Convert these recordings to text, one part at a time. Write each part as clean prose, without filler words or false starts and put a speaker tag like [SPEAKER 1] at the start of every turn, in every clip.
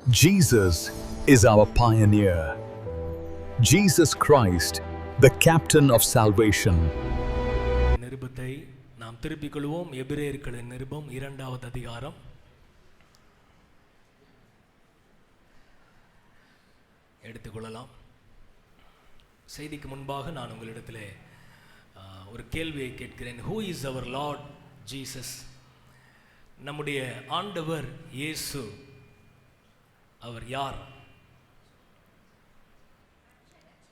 [SPEAKER 1] Jesus is our pioneer. Jesus Christ, the captain of salvation.
[SPEAKER 2] நிருபத்தை நாம் திருப்பிக் கொள்வோம். எபிரேயர்களின் நிருபம் 2வது அதிகாரம். எடுத்துக்கொள்ளலாம். செய்திக்கு முன்பாக நான் உங்களிடத்தில் ஒரு கேள்வியை கேட்கிறேன். Who is our Lord Jesus? நம்முடைய ஆண்டவர் இயேசு அவர் யார்?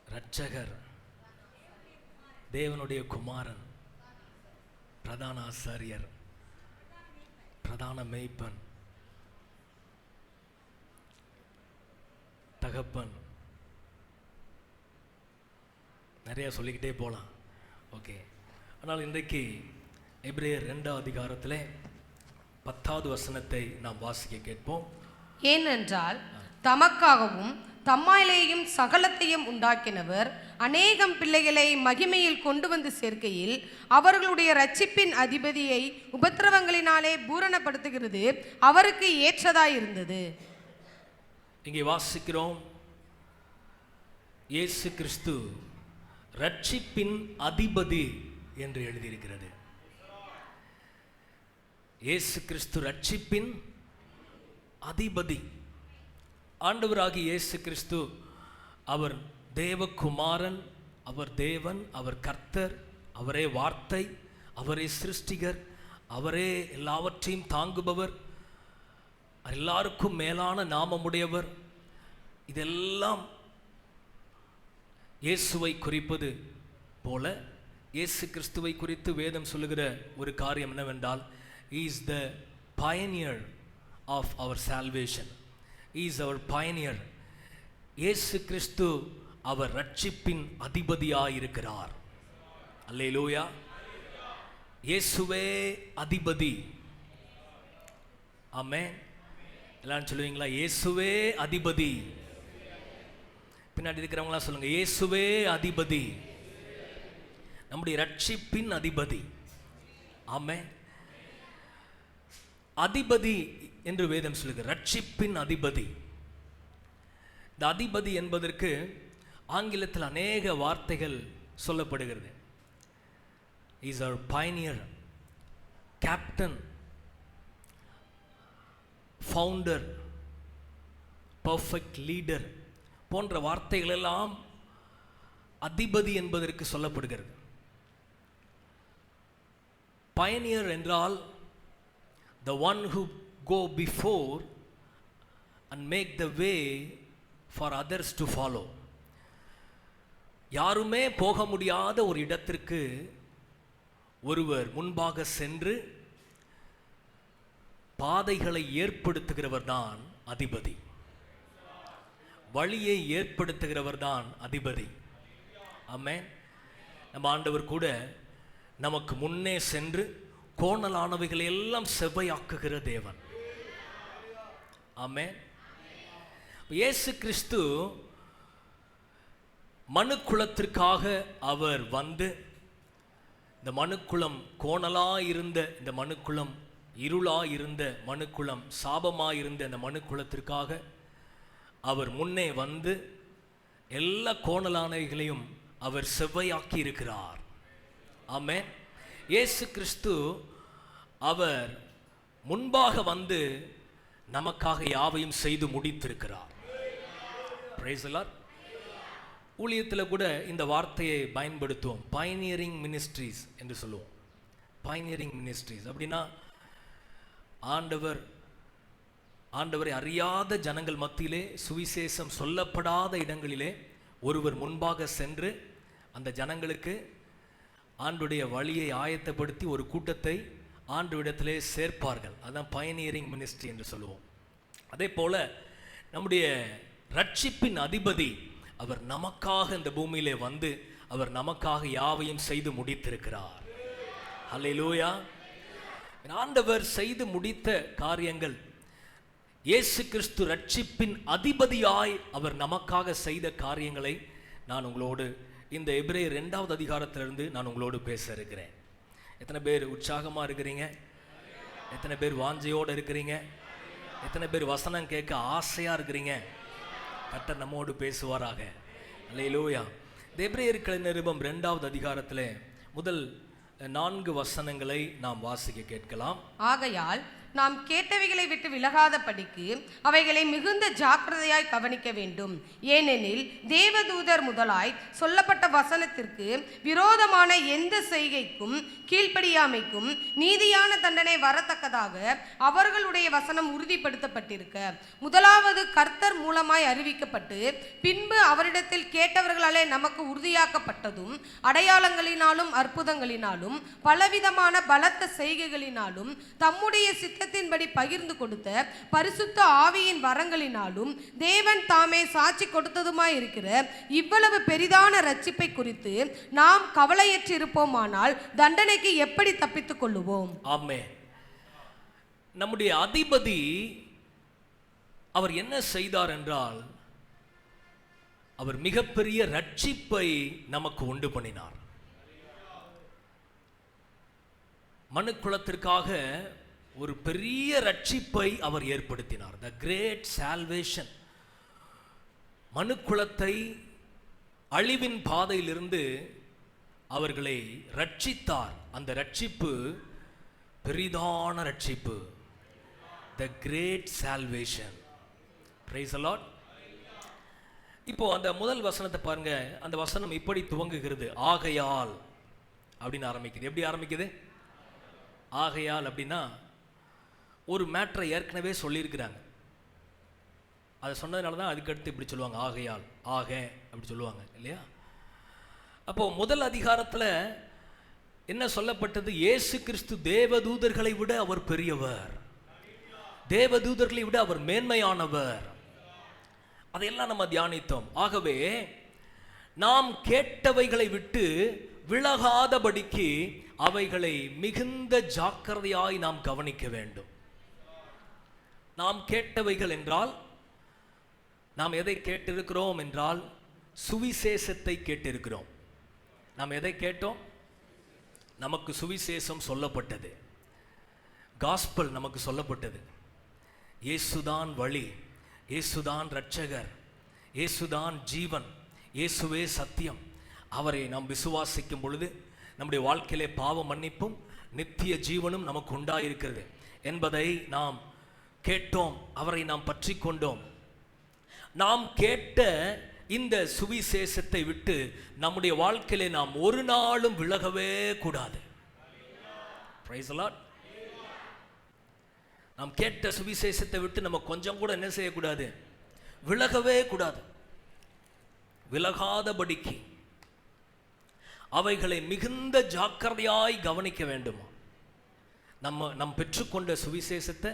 [SPEAKER 2] இரட்சகர், தேவனுடைய குமாரன், பிரதான ஆசாரியர், பிரதான மேய்ப்பன், தகப்பன், நிறைய சொல்லிக்கிட்டே போகலாம். ஓகே, ஆனால் இன்றைக்கு எபிரேயர் 2வது அதிகாரத்தில் 10வது வசனத்தை நாம் வாசிக்க கேட்போம்.
[SPEAKER 3] ஏனென்றால் தமக்காகவும் தம்மாலேயும் சகலத்தையும் உண்டாக்கினவர் அநேகம் பிள்ளைகளை மகிமையில் கொண்டு வந்து சேர்க்கையில் அவர்களுடைய இரட்சிப்பின் அதிபதியை உபத்திரவங்களினாலே பூரணப்படுத்துகிறது அவருக்கு ஏற்றதாயிருந்தது.
[SPEAKER 2] இங்கே வாசிக்கிறோம், இயேசு கிறிஸ்து இரட்சிப்பின் அதிபதி என்று எழுதியிருக்கிறது. இயேசு கிறிஸ்து இரட்சிப்பின் அதிபதி. ஆண்டவராகிய இயேசு கிறிஸ்து அவர் தேவகுமாரன், அவர் தேவன், அவர் கர்த்தர், அவரே வார்த்தை, அவரே சிருஷ்டிகர், அவரே எல்லாவற்றையும் தாங்குபவர், எல்லாருக்கும் மேலான நாமமுடையவர். இதெல்லாம் இயேசுவை குறிப்பது போல இயேசு கிறிஸ்துவை குறித்து வேதம் சொல்லுகிற ஒரு காரியம் என்னவென்றால், he is the pioneer of our salvation. He is our pioneer. இயேசு கிறிஸ்து அவர் இரட்சிப்பின் அதிபதியாயிருக்கிறார். அல்லேலூயா. இயேசுவே அதிபதி. ஆமென். எல்லாரும் சொல்லுவீங்களா? இயேசுவே அதிபதி. பின்னாடி இருக்கிறவங்களாம் சொல்லுங்க, இயேசுவே அதிபதி, நம்முடைய இரட்சிப்பின் அதிபதி. ஆமென். அதிபதி என்று வேதம் சொல்லுகிறது, இரட்சிப்பின் அதிபதி. இந்த அதிபதி என்பதற்கு ஆங்கிலத்தில் அநேக வார்த்தைகள் சொல்லப்படுகிறது. Is our pioneer, captain, founder, perfect leader போன்ற வார்த்தைகள் எல்லாம் அதிபதி என்பதற்கு சொல்லப்படுகிறது. பைனியர் என்றால் the one who go before and make the way for others to follow. யாருமே போக முடியாத ஒரு இடத்திற்கு ஒருவர் முன்பாக சென்று பாதைகளை ஏற்படுத்துகிறவர் தான் அதிபதி. வழியை ஏற்படுத்துகிறவர் தான் அதிபதி. ஆமென். நம்ம ஆண்டவர் கூட நமக்கு முன்னே சென்று கோணலானவைகளை எல்லாம் செவ்வையாக்குகிற தேவன். ஆமென். இயேசு கிறிஸ்து மனுக்குலத்திற்காக அவர் வந்து, இந்த மனுக்குலம் கோணலாயிருந்த, இந்த மனுக்குலம் இருளாயிருந்த, மனுக்குலம் சாபமாயிருந்த இந்த மனுக்குலத்திற்காக அவர் முன்னே வந்து எல்லா கோணலானவைகளையும் அவர் செவ்வையாக்கி இருக்கிறார். ஆமென். இயேசு கிறிஸ்து அவர் முன்பாக வந்து நமக்காக யாவையும் செய்து முடித்திருக்கிறார். Price the Lord. ஊழியத்தில் கூட இந்த வார்த்தையை பயன்படுத்துவோம், பைனியரிங் மினிஸ்ட்ரீஸ் என்று சொல்லுவோம். பைனியரிங் மினிஸ்ட்ரீஸ் அப்படின்னா ஆண்டவரை அறியாத ஜனங்கள் மத்தியிலே, சுவிசேஷம் சொல்லப்படாத இடங்களிலே ஒருவர் முன்பாக சென்று அந்த ஜனங்களுக்கு ஆண்டுடைய வழியை ஆயத்தப்படுத்தி ஒரு கூட்டத்தை ஆண்டவரிடத்திலே சேர்ப்பார்கள். அதுதான் பயனியரிங் மினிஸ்ட்ரி என்று சொல்லுவோம். அதே போல நம்முடைய இரட்சிப்பின் அதிபதி அவர் நமக்காக இந்த பூமியிலே வந்து அவர் நமக்காக யாவையும் செய்து முடித்திருக்கிறார். அல்லேலூயா. ஆண்டவர் செய்து முடித்த காரியங்கள், இயேசு கிறிஸ்து இரட்சிப்பின் அதிபதியாய் அவர் நமக்காக செய்த காரியங்களை நான் உங்களோடு இந்த எபிரேயர் 2வது அதிகாரத்திலிருந்து நான் உங்களோடு பேச இருக்கிறேன். எத்தனை பேர் உற்சாகமாக இருக்கிறீங்க? எத்தனை பேர் வாஞ்சையோடு இருக்கிறீங்க? எத்தனை பேர் வசனம் கேட்க ஆசையா இருக்கிறீங்க? கர்த்தர் நம்மோடு பேசுவாராக. அல்லேலூயா. எபிரேயர்களின் நிருபம் 2வது அதிகாரத்திலே முதல் 4 வசனங்களை நாம் வாசிக்க கேட்கலாம்.
[SPEAKER 3] ஆகையால் நாம் கேட்டவைகளை விட்டு விலகாதபடிக்கு அவைகளை மிகுந்த ஜாக்கிரதையாய் கவனிக்க வேண்டும். ஏனெனில் தேவதூதர் முதலாய் சொல்லப்பட்ட வசனத்திற்கு விரோதமான எந்த செய்கைக்கும் கீழ்ப்படியாமைக்கும் நீதியான தண்டனை வரத்தக்கதாக அவர்களுடைய வசனம் உறுதிப்படுத்தப்பட்டிருக்க, முதலாவது கர்த்தர் மூலமாய் அறிவிக்கப்பட்டு பின்பு அவரிடத்தில் கேட்டவர்களாலே நமக்கு உறுதியாக்கப்பட்டதும் அடையாளங்களினாலும் அற்புதங்களினாலும் பலவிதமான பலத்த செய்கைகளினாலும் தம்முடைய சித்தத்தின்படி பகிர்ந்து கொடுத்த பரிசுத்த ஆவியின் வரங்களினாலும் தேவன் தாமே சாட்சி கொடுத்ததுமாய் இருக்கிற இவ்வளவு பெரிதான ரட்சிப்பை குறித்து நாம் கவலையற்றிருப்போமானால் தண்டனைக்கு எப்படி தப்பித்துக் கொள்ளுவோம்?
[SPEAKER 2] ஆமென். நம்முடைய அதிபதி அவர் என்ன செய்தார் என்றால், அவர் மிகப்பெரிய ரட்சிப்பை நமக்கு உண்டு பண்ணினார். மனுக்குலத்திற்காக ஒரு பெரிய ரட்சிப்பை அவர் ஏற்படுத்தினார். த கிரேட் சால்வேஷன். மனுக்குலத்தை அழிவின் பாதையிலிருந்து அவர்களை ரட்சித்தார். அந்த ரட்சிப்பு பெரிதான ரட்சிப்பு. The great salvation. Praise the lord. இப்போ அந்த முதல் வசனத்தை பாருங்க. அந்த வசனம் இப்படி துவங்குகிறது, ஆகையால் அப்படின்னு ஆரம்பிக்குது. எப்படி ஆரம்பிக்குது? ஆகையால் அப்படின்னா ஒரு மேட்டரை ஏற்கனவே சொல்லியிருக்கிறாங்க. அதை சொன்னதுனால தான் அதுக்கடுத்து இப்படி சொல்லுவாங்க, ஆகையால், ஆக அப்படி சொல்லுவாங்க இல்லையா? அப்போ முதல் அதிகாரத்தில் என்ன சொல்லப்பட்டது? இயேசு கிறிஸ்து தேவதூதர்களை விட அவர் பெரியவர், தேவதூதர்களை விட அவர் மேன்மையானவர். அதையெல்லாம் நம்ம தியானித்தோம். ஆகவே நாம் கேட்டவைகளை விட்டு விலகாதபடிக்கு அவைகளை மிகுந்த ஜாக்கிரதையாய் நாம் கவனிக்க வேண்டும். நாம் கேட்டவைகள் என்றால் நாம் எதை கேட்டிருக்கிறோம் என்றால் சுவிசேஷத்தை கேட்டிருக்கிறோம். நாம் எதை கேட்டோம்? நமக்கு சுவிசேஷம் சொல்லப்பட்டது, காஸ்பல் நமக்கு சொல்லப்பட்டது. இயேசுதான் வழி, இயேசுதான் இரட்சகர், இயேசுதான் ஜீவன், இயேசுவே சத்தியம். அவரை நாம் விசுவாசிக்கும் பொழுது நம்முடைய வாழ்க்கையிலே பாவ மன்னிப்பும் நித்திய ஜீவனும் நமக்கு உண்டாயிருக்கிறது என்பதை நாம் கேட்டோம். அவரை நாம் பற்றி கொண்டோம். நாம் கேட்ட இந்த சுவிசேஷத்தை விட்டு நம்முடைய வாழ்க்கையிலே நாம் ஒரு நாளும் விலகவே கூடாது. Price the Lord. நாம் கேட்ட சுவிசேஷத்தை விட்டு நம்ம கொஞ்சம் கூட என்ன செய்யக்கூடாது? விலகவே கூடாது. விலகாதபடிக்கு அவைகளை மிகுந்த ஜாக்கிரதையாய் கவனிக்க வேண்டும். நம் பெற்றுக்கொண்ட சுவிசேஷத்தை,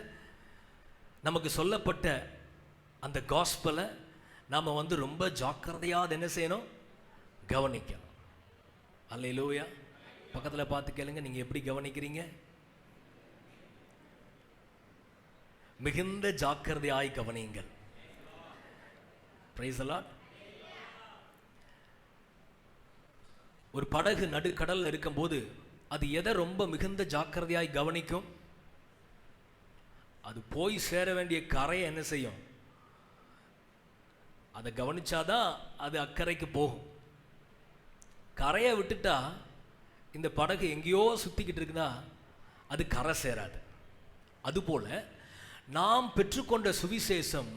[SPEAKER 2] நமக்கு சொல்லப்பட்ட அந்த காஸ்பலை நாம் ரொம்ப ஜாக்கிரதையாக என்ன செய்யணும்? கவனிக்கணும். அல்லேலூயா. பக்கத்தில் பார்த்து கேளுங்க, நீங்கள் எப்படி கவனிக்கிறீங்க? மிகுந்த ஜாக்கிரதையாய் கவனியுங்கள். Price the Lord. ஒரு படகு நடுக்கடலில் இருக்கும்போது அது எதை ரொம்ப மிகுந்த ஜாக்கிரதையாய் கவனிக்கும்? அது போய் சேர வேண்டிய கரையை என்ன செய்யும்? அதை கவனிச்சாதான் அது அக்கறைக்கு போகும். கரையை விட்டுட்டா இந்த படகு எங்கேயோ சுத்திக்கிட்டு இருக்குதா, அது கரை சேராது. அதுபோல நாம் பெற்றுக்கொண்ட சுவிசேஷம்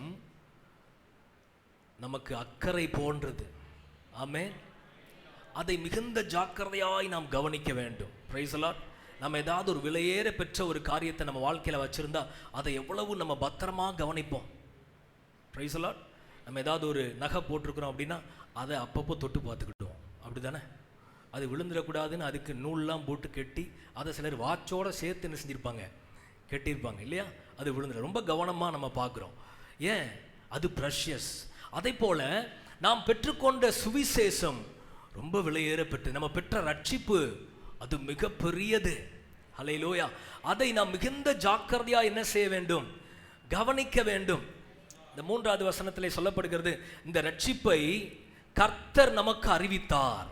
[SPEAKER 2] நமக்கு அக்கறை போன்றது. ஆமென். அதை மிகுந்த ஜாக்கிரதையாய் நாம் கவனிக்க வேண்டும். Price the Lord. நம்ம ஏதாவது ஒரு விலையேற பெற்ற ஒரு காரியத்தை நம்ம வாழ்க்கையில் வச்சுருந்தா அதை எவ்வளவு நம்ம பத்திரமா கவனிப்போம். Price the Lord. நம்ம ஏதாவது ஒரு நகை போட்டிருக்கிறோம் அப்படின்னா அதை அப்பப்போ தொட்டு பார்த்துக்கிட்டோம், அப்படி தானே? அது விழுந்துடக்கூடாதுன்னு அதுக்கு நூல்லாம் போட்டு கெட்டி அதை சிலர் வாட்சோடு சேர்த்து என்ன செஞ்சுருப்பாங்க? கெட்டியிருப்பாங்க இல்லையா? அது விழுந்துட ரொம்ப கவனமாக நம்ம பார்க்குறோம். ஏன்? அது ப்ரெஷியஸ். அதே போல் நாம் பெற்றுக்கொண்ட சுவிசேஷம் ரொம்ப விலையேற பெற்று, நம்ம பெற்ற ரட்சிப்பு அது மிக பெரியது. ஹல்லேலூயா. அதை நாம் மிகுந்த ஜாக்கிரதையா என்ன செய்ய வேண்டும்? கவனிக்க வேண்டும். இந்த 3வது வசனத்திலே சொல்லப்படுகிறது, இந்த ரட்சிப்பை கர்த்தர் நமக்கு அறிவித்தார்.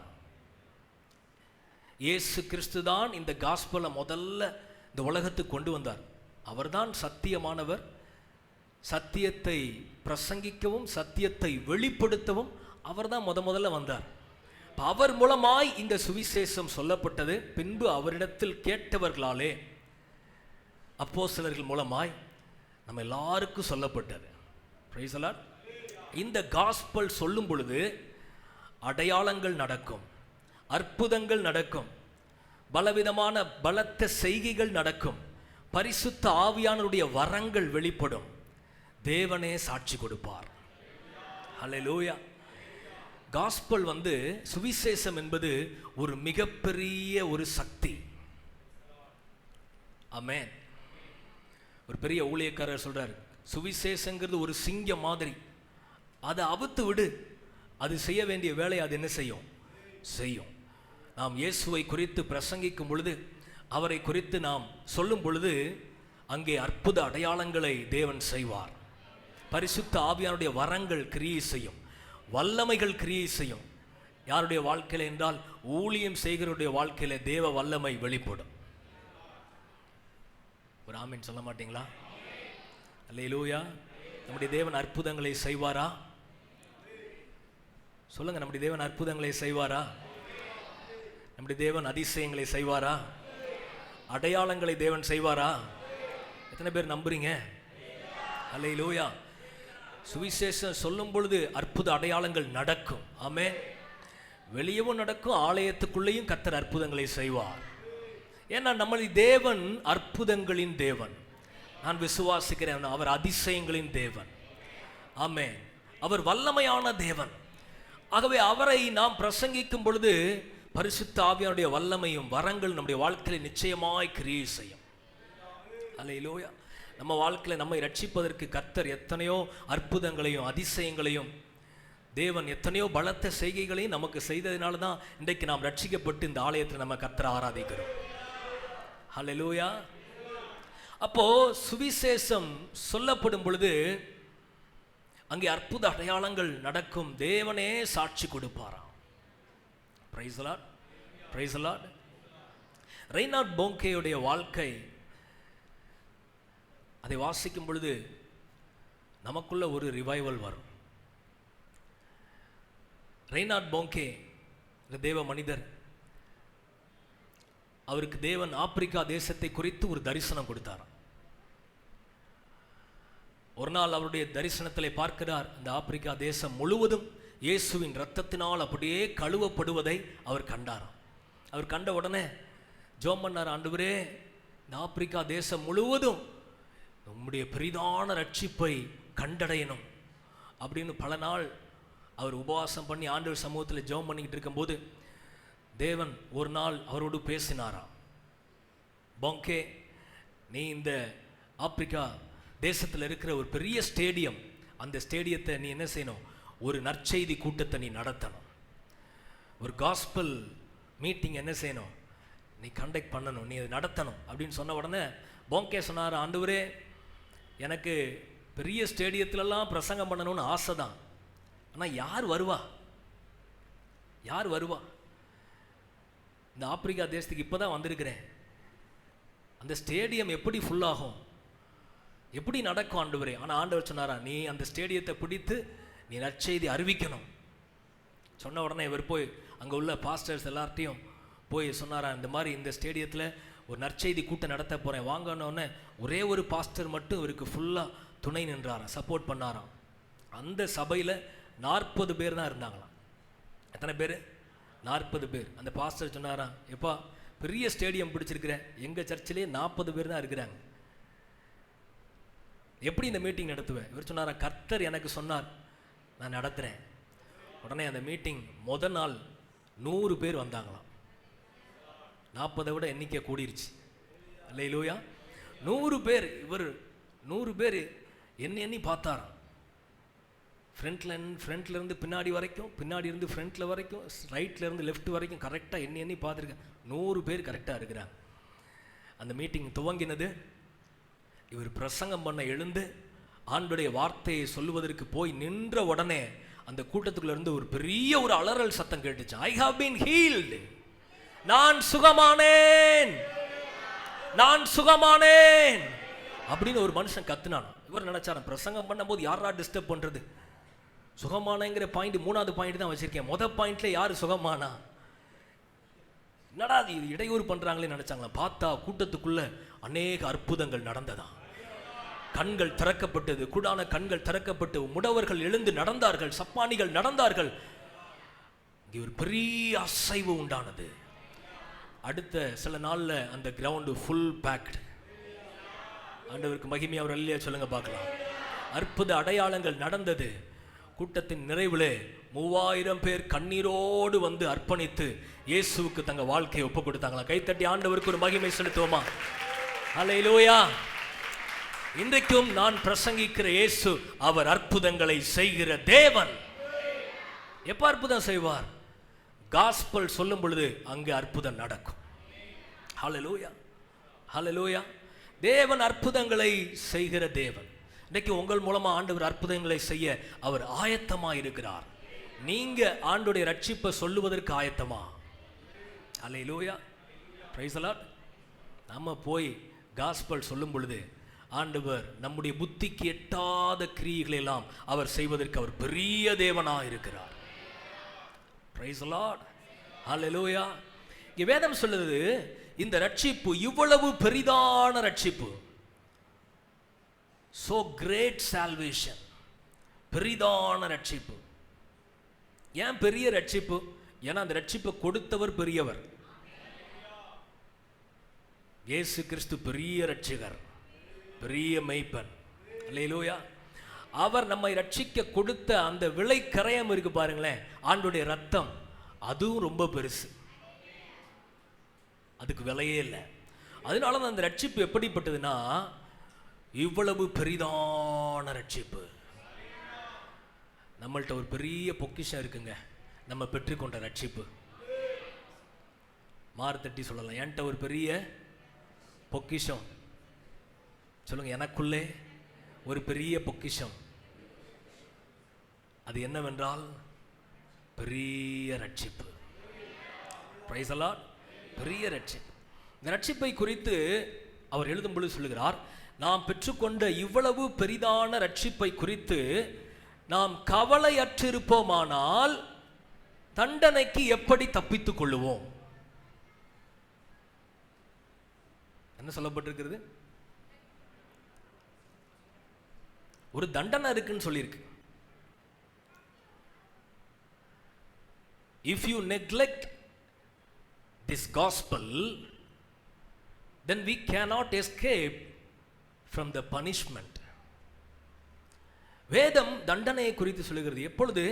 [SPEAKER 2] இயேசு கிறிஸ்து தான் இந்த காஸ்பலை முதல்ல இந்த உலகத்துக்கு கொண்டு வந்தார். அவர்தான் சத்தியமானவர், சத்தியத்தை பிரசங்கிக்கவும் சத்தியத்தை வெளிப்படுத்தவும் அவர்தான் முதல்ல வந்தார். அவர் மூலமாய் இந்த சுவிசேஷம் சொல்லப்பட்டது. பின்பு அவரிடத்தில் கேட்டவர்களாலே அப்போஸ்தலர்கள் மூலமாய் நம்ம எல்லாருக்கும் சொல்லப்பட்டது. Price the Lord. இந்த காஸ்பல் சொல்லும் பொழுது அடையாளங்கள் நடக்கும், அற்புதங்கள் நடக்கும், பலவிதமான பலத்த செய்கைகள் நடக்கும், பரிசுத்த ஆவியானவருடைய வரங்கள் வெளிப்படும், தேவனே சாட்சி கொடுப்பார். ஹல்லேலூயா. காஸ்பல் சுவிசேஷம் என்பது ஒரு மிகப்பெரிய ஒரு சக்தி. ஆமென். ஒரு பெரிய ஊழியக்காரர் சொல்றார், சுவிசேஷங்கிறது ஒரு சிங்கம் மாதிரி, அதை அவுத்து விடு, அது செய்ய வேண்டிய வேலையை அது என்ன செய்யும்? செய்யும். நாம் இயேசுவை குறித்து பிரசங்கிக்கும் பொழுது, அவரை குறித்து நாம் சொல்லும் பொழுது, அங்கே அற்புத அடையாளங்களை தேவன் செய்வார். பரிசுத்த ஆவியானுடைய வரங்கள் கிரியை செய்யும், வல்லமைகள் கிரியை செய்யும். யாருடைய வாழ்க்கையில் என்றால் ஊழியம் செய்கிறவருடைய வாழ்க்கையில தேவ வல்லமை வெளிப்படும். ஒரு ஆமீன் சொல்ல மாட்டீங்களா? அல்லேலூயா. நம்முடைய தேவன் அற்புதங்களை செய்வாரா? சொல்லுங்க, நம்முடைய தேவன் அற்புதங்களை செய்வாரா? நம்முடைய தேவன் அதிசயங்களை செய்வாரா? அடையாளங்களை தேவன் செய்வாரா? எத்தனை பேர் நம்புறீங்க? அல்லேலூயா. சுவிசேஷம் சொல்லும் பொழுது அற்புத அடையாளங்கள் நடக்கும். ஆமென். வெளியவும் நடக்கும், ஆலயத்துக்குள்ளேயும் கர்த்தர் அற்புதங்களை செய்வார். ஏன்னா நம்மளை தேவன் அற்புதங்களின் தேவன். நான் விசுவாசிக்கிறேன், அவர் அதிசயங்களின் தேவன். ஆமென். அவர் வல்லமையான தேவன். ஆகவே அவரை நாம் பிரசங்கிக்கும் பொழுது பரிசுத்த ஆவியானுடைய வல்லமையும் வரங்கள் நம்முடைய வாழ்க்கையில் நிச்சயமாய் கிரியை செய்யும். அல்லேலூயா. நம்ம வாழ்க்கையில் நம்மை ரட்சிப்பதற்கு கர்த்தர் எத்தனையோ அற்புதங்களையும் அதிசயங்களையும் தேவன் எத்தனையோ பலத்த செய்கைகளையும் நமக்கு செய்ததினால தான் இன்றைக்கு நாம் ரட்சிக்கப்பட்டு இந்த ஆலயத்தில் நம்ம கர்த்தரை ஆராதிக்கிறோம். ஹல்லேலூயா. அப்போ சுவிசேஷம் சொல்லப்படும் பொழுது அங்கே அற்புத அடையாளங்கள் நடக்கும், தேவனே சாட்சி கொடுப்பாராம். Praise the Lord. Praise the Lord. Reinhard போங்கேயுடைய வாழ்க்கை, அதை வாசிக்கும் பொழுது நமக்குள்ள ஒரு ரிவைவல் வரும். ரெய்னார்ட் போங்கே தேவ மனிதர், அவருக்கு தேவன் ஆப்பிரிக்கா தேசத்தை குறித்து ஒரு தரிசனம் கொடுத்தார். ஒரு நாள் அவருடைய தரிசனத்தில் பார்க்கிறார், அந்த ஆப்பிரிக்கா தேசம் முழுவதும் இயேசுவின் இரத்தத்தினால் அப்படியே கழுவப்படுவதை அவர் கண்டாராம். அவர் கண்ட உடனே ஜெபம் பண்ணார், ஆண்டவரே இந்த ஆப்பிரிக்கா தேசம் முழுவதும் நம்முடைய பெரிதான ரட்சிப்பை கண்டடையணும் அப்படின்னு பல நாள் அவர் உபவாசம் பண்ணி ஆண்டவர் சமூகத்தில் ஜெபம் பண்ணிக்கிட்டு இருக்கும்போது தேவன் ஒரு நாள் அவரோடு பேசினாராம். போங்கே, நீ இந்த ஆப்பிரிக்கா தேசத்தில் இருக்கிற ஒரு பெரிய ஸ்டேடியம், அந்த ஸ்டேடியத்தை நீ என்ன செய்யணும்? ஒரு நற்செய்தி கூட்டத்தை நீ நடத்தணும், ஒரு காஸ்பல் மீட்டிங் என்ன செய்யணும்? நீ கண்டக்ட் பண்ணணும், நீ அதை நடத்தணும் அப்படின்னு சொன்ன உடனே போங்கே சொன்னார், ஆண்டவரே எனக்கு பெரிய ஸ்டேடியத்திலலாம் பிரசங்கம் பண்ணணும்னு ஆசை தான், ஆனால் யார் வருவா? யார் வருவா? இந்த ஆப்பிரிக்கா தேசத்துக்கு இப்போ தான் வந்திருக்கிறேன், அந்த ஸ்டேடியம் எப்படி ஃபுல்லாகும், எப்படி நடக்கும் ஆண்டவரே? ஆனால் ஆண்டவர் சொன்னாரா, நீ அந்த ஸ்டேடியத்தை பிடித்து நீ நற்செய்தி அறிவிக்கணும். சொன்ன உடனே இவர் போய் அங்கே உள்ள பாஸ்டர்ஸ் எல்லார்ட்டையும் போய் சொன்னாரா, இந்த மாதிரி இந்த ஸ்டேடியத்தில் ஒரு நற்செய்தி கூட்டம் நடத்த போகிறேன் வாங்கன்னொன்னே ஒரே ஒரு பாஸ்டர் மட்டும் இவருக்கு ஃபுல்லாக துணை நின்றாராம், சப்போர்ட் பண்ணாராம். அந்த சபையில் 40 பேர் தான் இருந்தாங்களாம். எத்தனை பேர்? 40 பேர். அந்த பாஸ்டர் சொன்னாராம், எப்பா பெரிய ஸ்டேடியம் பிடிச்சிருக்கிறேன், எங்கள் சர்ச்சிலே 40 பேர் தான் இருக்கிறாங்க, எப்படி இந்த மீட்டிங் நடத்துவேன்? இவர் சொன்னாரா, கர்த்தர் எனக்கு சொன்னார், நான் நடத்துகிறேன். உடனே அந்த மீட்டிங் முதல் நாள் 100 பேர் வந்தாங்களாம். 40 விட எண்ணிக்கை கூடிருச்சு. அல்லேலூயா. 100 பேர். இவர் 100 பேர் எண்ணி பார்த்தாராம். ஃப்ரண்ட்ல இருந்து பின்னாடி வரைக்கும், பின்னாடி இருந்து ஃப்ரண்ட்ல வரைக்கும், ரைட்ல இருந்து லெஃப்ட் வரைக்கும் கரெக்டாக எண்ணி பார்த்துருக்கேன். 100 பேர் கரெக்டாக இருக்கிறாங்க. அந்த மீட்டிங் துவங்கினது, இவர் பிரசங்கம் பண்ண எழுந்து ஆண்டுடைய வார்த்தையை சொல்லுவதற்கு போய் நின்ற உடனே அந்த கூட்டத்துக்குள்ள இருந்து ஒரு பெரிய ஒரு அலறல் சத்தம் கேட்டுச்சு. ஐ ஹவ் பீன் ஹீல்டு, நான் சுகமானேன், நான் சுகமானேன் அப்படின்னு ஒரு மனுஷன் கத்துனான். இவர் நினைச்சாரு பிரசங்கம் பண்ணும்போது யாரா டிஸ்டர்ப் பண்றது, சுகமானங்கிற பாயிண்ட் 3வது பாயிண்ட் தான் வச்சிருக்கேன், முதல் பாயிண்ட்ல யாரு சுகமானா, என்னடா இது இடையூறு பண்றாங்களே நினைச்சாங்களா. பார்த்தா கூட்டத்துக்குள்ள அநேக அற்புதங்கள் நடந்ததா. கண்கள் திறக்கப்பட்டது, குடான கண்கள் திறக்கப்பட்டு முடவர்கள் எழுந்து நடந்தார்கள், சப்பானிகள் நடந்தார்கள். இங்கே ஒரு பெரிய அசைவு உண்டானது. அடுத்த சில நாள்ல அந்த கிரவுண்டு ஃபுல் பேக்டு. ஆண்டவருக்கு மகிமை. அவர் அல்லேலூயா சொல்லுங்க பார்க்கலாம். அற்புத அடையாளங்கள் நடந்தது. கூட்டத்தின் நிறைவிலே 3000 பேர் கண்ணீரோடு வந்து அர்ப்பணித்து இயேசுவுக்கு தங்க வாழ்க்கையை ஒப்பு கொடுத்தாங்களா. கைத்தட்டி ஆண்டவருக்கு ஒரு மகிமை செலுத்துவோமா. அல்லேலூயா. இன்றைக்கும் நான் பிரசங்கிக்கிற இயேசு அவர் அற்புதங்களை செய்கிற தேவன். எப்ப அற்புதம் செய்வார்? காஸ்பல் சொல்லும் பொழுது அங்கே அற்புதம் நடக்கும். ஹல்லேலூயா, ஹல்லேலூயா. தேவன் அற்புதங்களை செய்கிற தேவன். இன்னைக்கு உங்கள் மூலமா ஆண்டவர் அற்புதங்களை செய்ய அவர் ஆயத்தமா இருக்கிறார். நீங்க ஆண்டவருடைய ரட்சிப்பை சொல்லுவதற்கு ஆயத்தமா? ஹல்லேலூயா, பிரைஸ் தி லார்ட். நம்ம போய் காஸ்பல் சொல்லும் பொழுது ஆண்டவர் நம்முடைய புத்திக்கு எட்டாத கிரியைகளை எல்லாம் அவர் செய்வதற்கு அவர் பெரிய தேவனாக இருக்கிறார். பிரைஸ் தி லார்ட், ஹல்லேலூயா. இங்கே வேதம் சொல்லுது இந்த ரட்சிப்பு இவ்வளவு பெரிதான ரட்சிப்பு, so great salvation, பெரிதான ரட்சிப்பு. ஏன் பெரிய ரட்சிப்பு? ஏன்னா அந்த ரட்சிப்பை கொடுத்தவர் பெரியவர். இயேசு கிறிஸ்து பெரிய ரட்சகர், பெரிய மெய்ப்பன். அல்லேலூயா. அவர் நம்மை ரட்சிக்க கொடுத்த அந்த விலை கரையம் இருக்கு பாருங்களேன், ஆண்டவருடைய ரத்தம், அதுவும் ரொம்ப பெருசு, அதுக்கு விலையே இல்லை. அதனால தான் அந்த ரட்சிப்பு எப்படிப்பட்டதுன்னா இவ்வளவு பெரிதான ரட்சிப்பு. நம்மள்ட்ட ஒரு பெரிய பொக்கிஷம் இருக்குங்க, நம்ம பெற்றுக்கொண்ட ரட்சிப்பு. மார்த்தட்டி சொல்லலாம், என்கிட்ட ஒரு பெரிய பொக்கிஷம். சொல்லுங்க, எனக்குள்ளே ஒரு பெரிய பொக்கிஷம். அது என்னவென்றால் பெரிய ரட்சிப்பு. Price the Lord. பெரிய ரட்சிப்பு. இந்த ரட்சிப்பை குறித்து அவர் எழுதும் பொழுது சொல்லுகிறார், நாம் பெற்றுக்கொண்ட இவ்வளவு பெரிதான ரட்சிப்பை குறித்து நாம் கவலையற்றிருப்போமானால் தண்டனைக்கு எப்படி தப்பித்துக் கொள்ளுவோம்? என்ன சொல்லப்பட்டிருக்கிறது? ஒரு தண்டனை இருக்குன்னு சொல்லியிருக்கு. If you neglect this gospel, then we cannot escape from the punishment. வேதம் தண்டனையை குறித்து சொல்லுகிறது. எப்பொழுது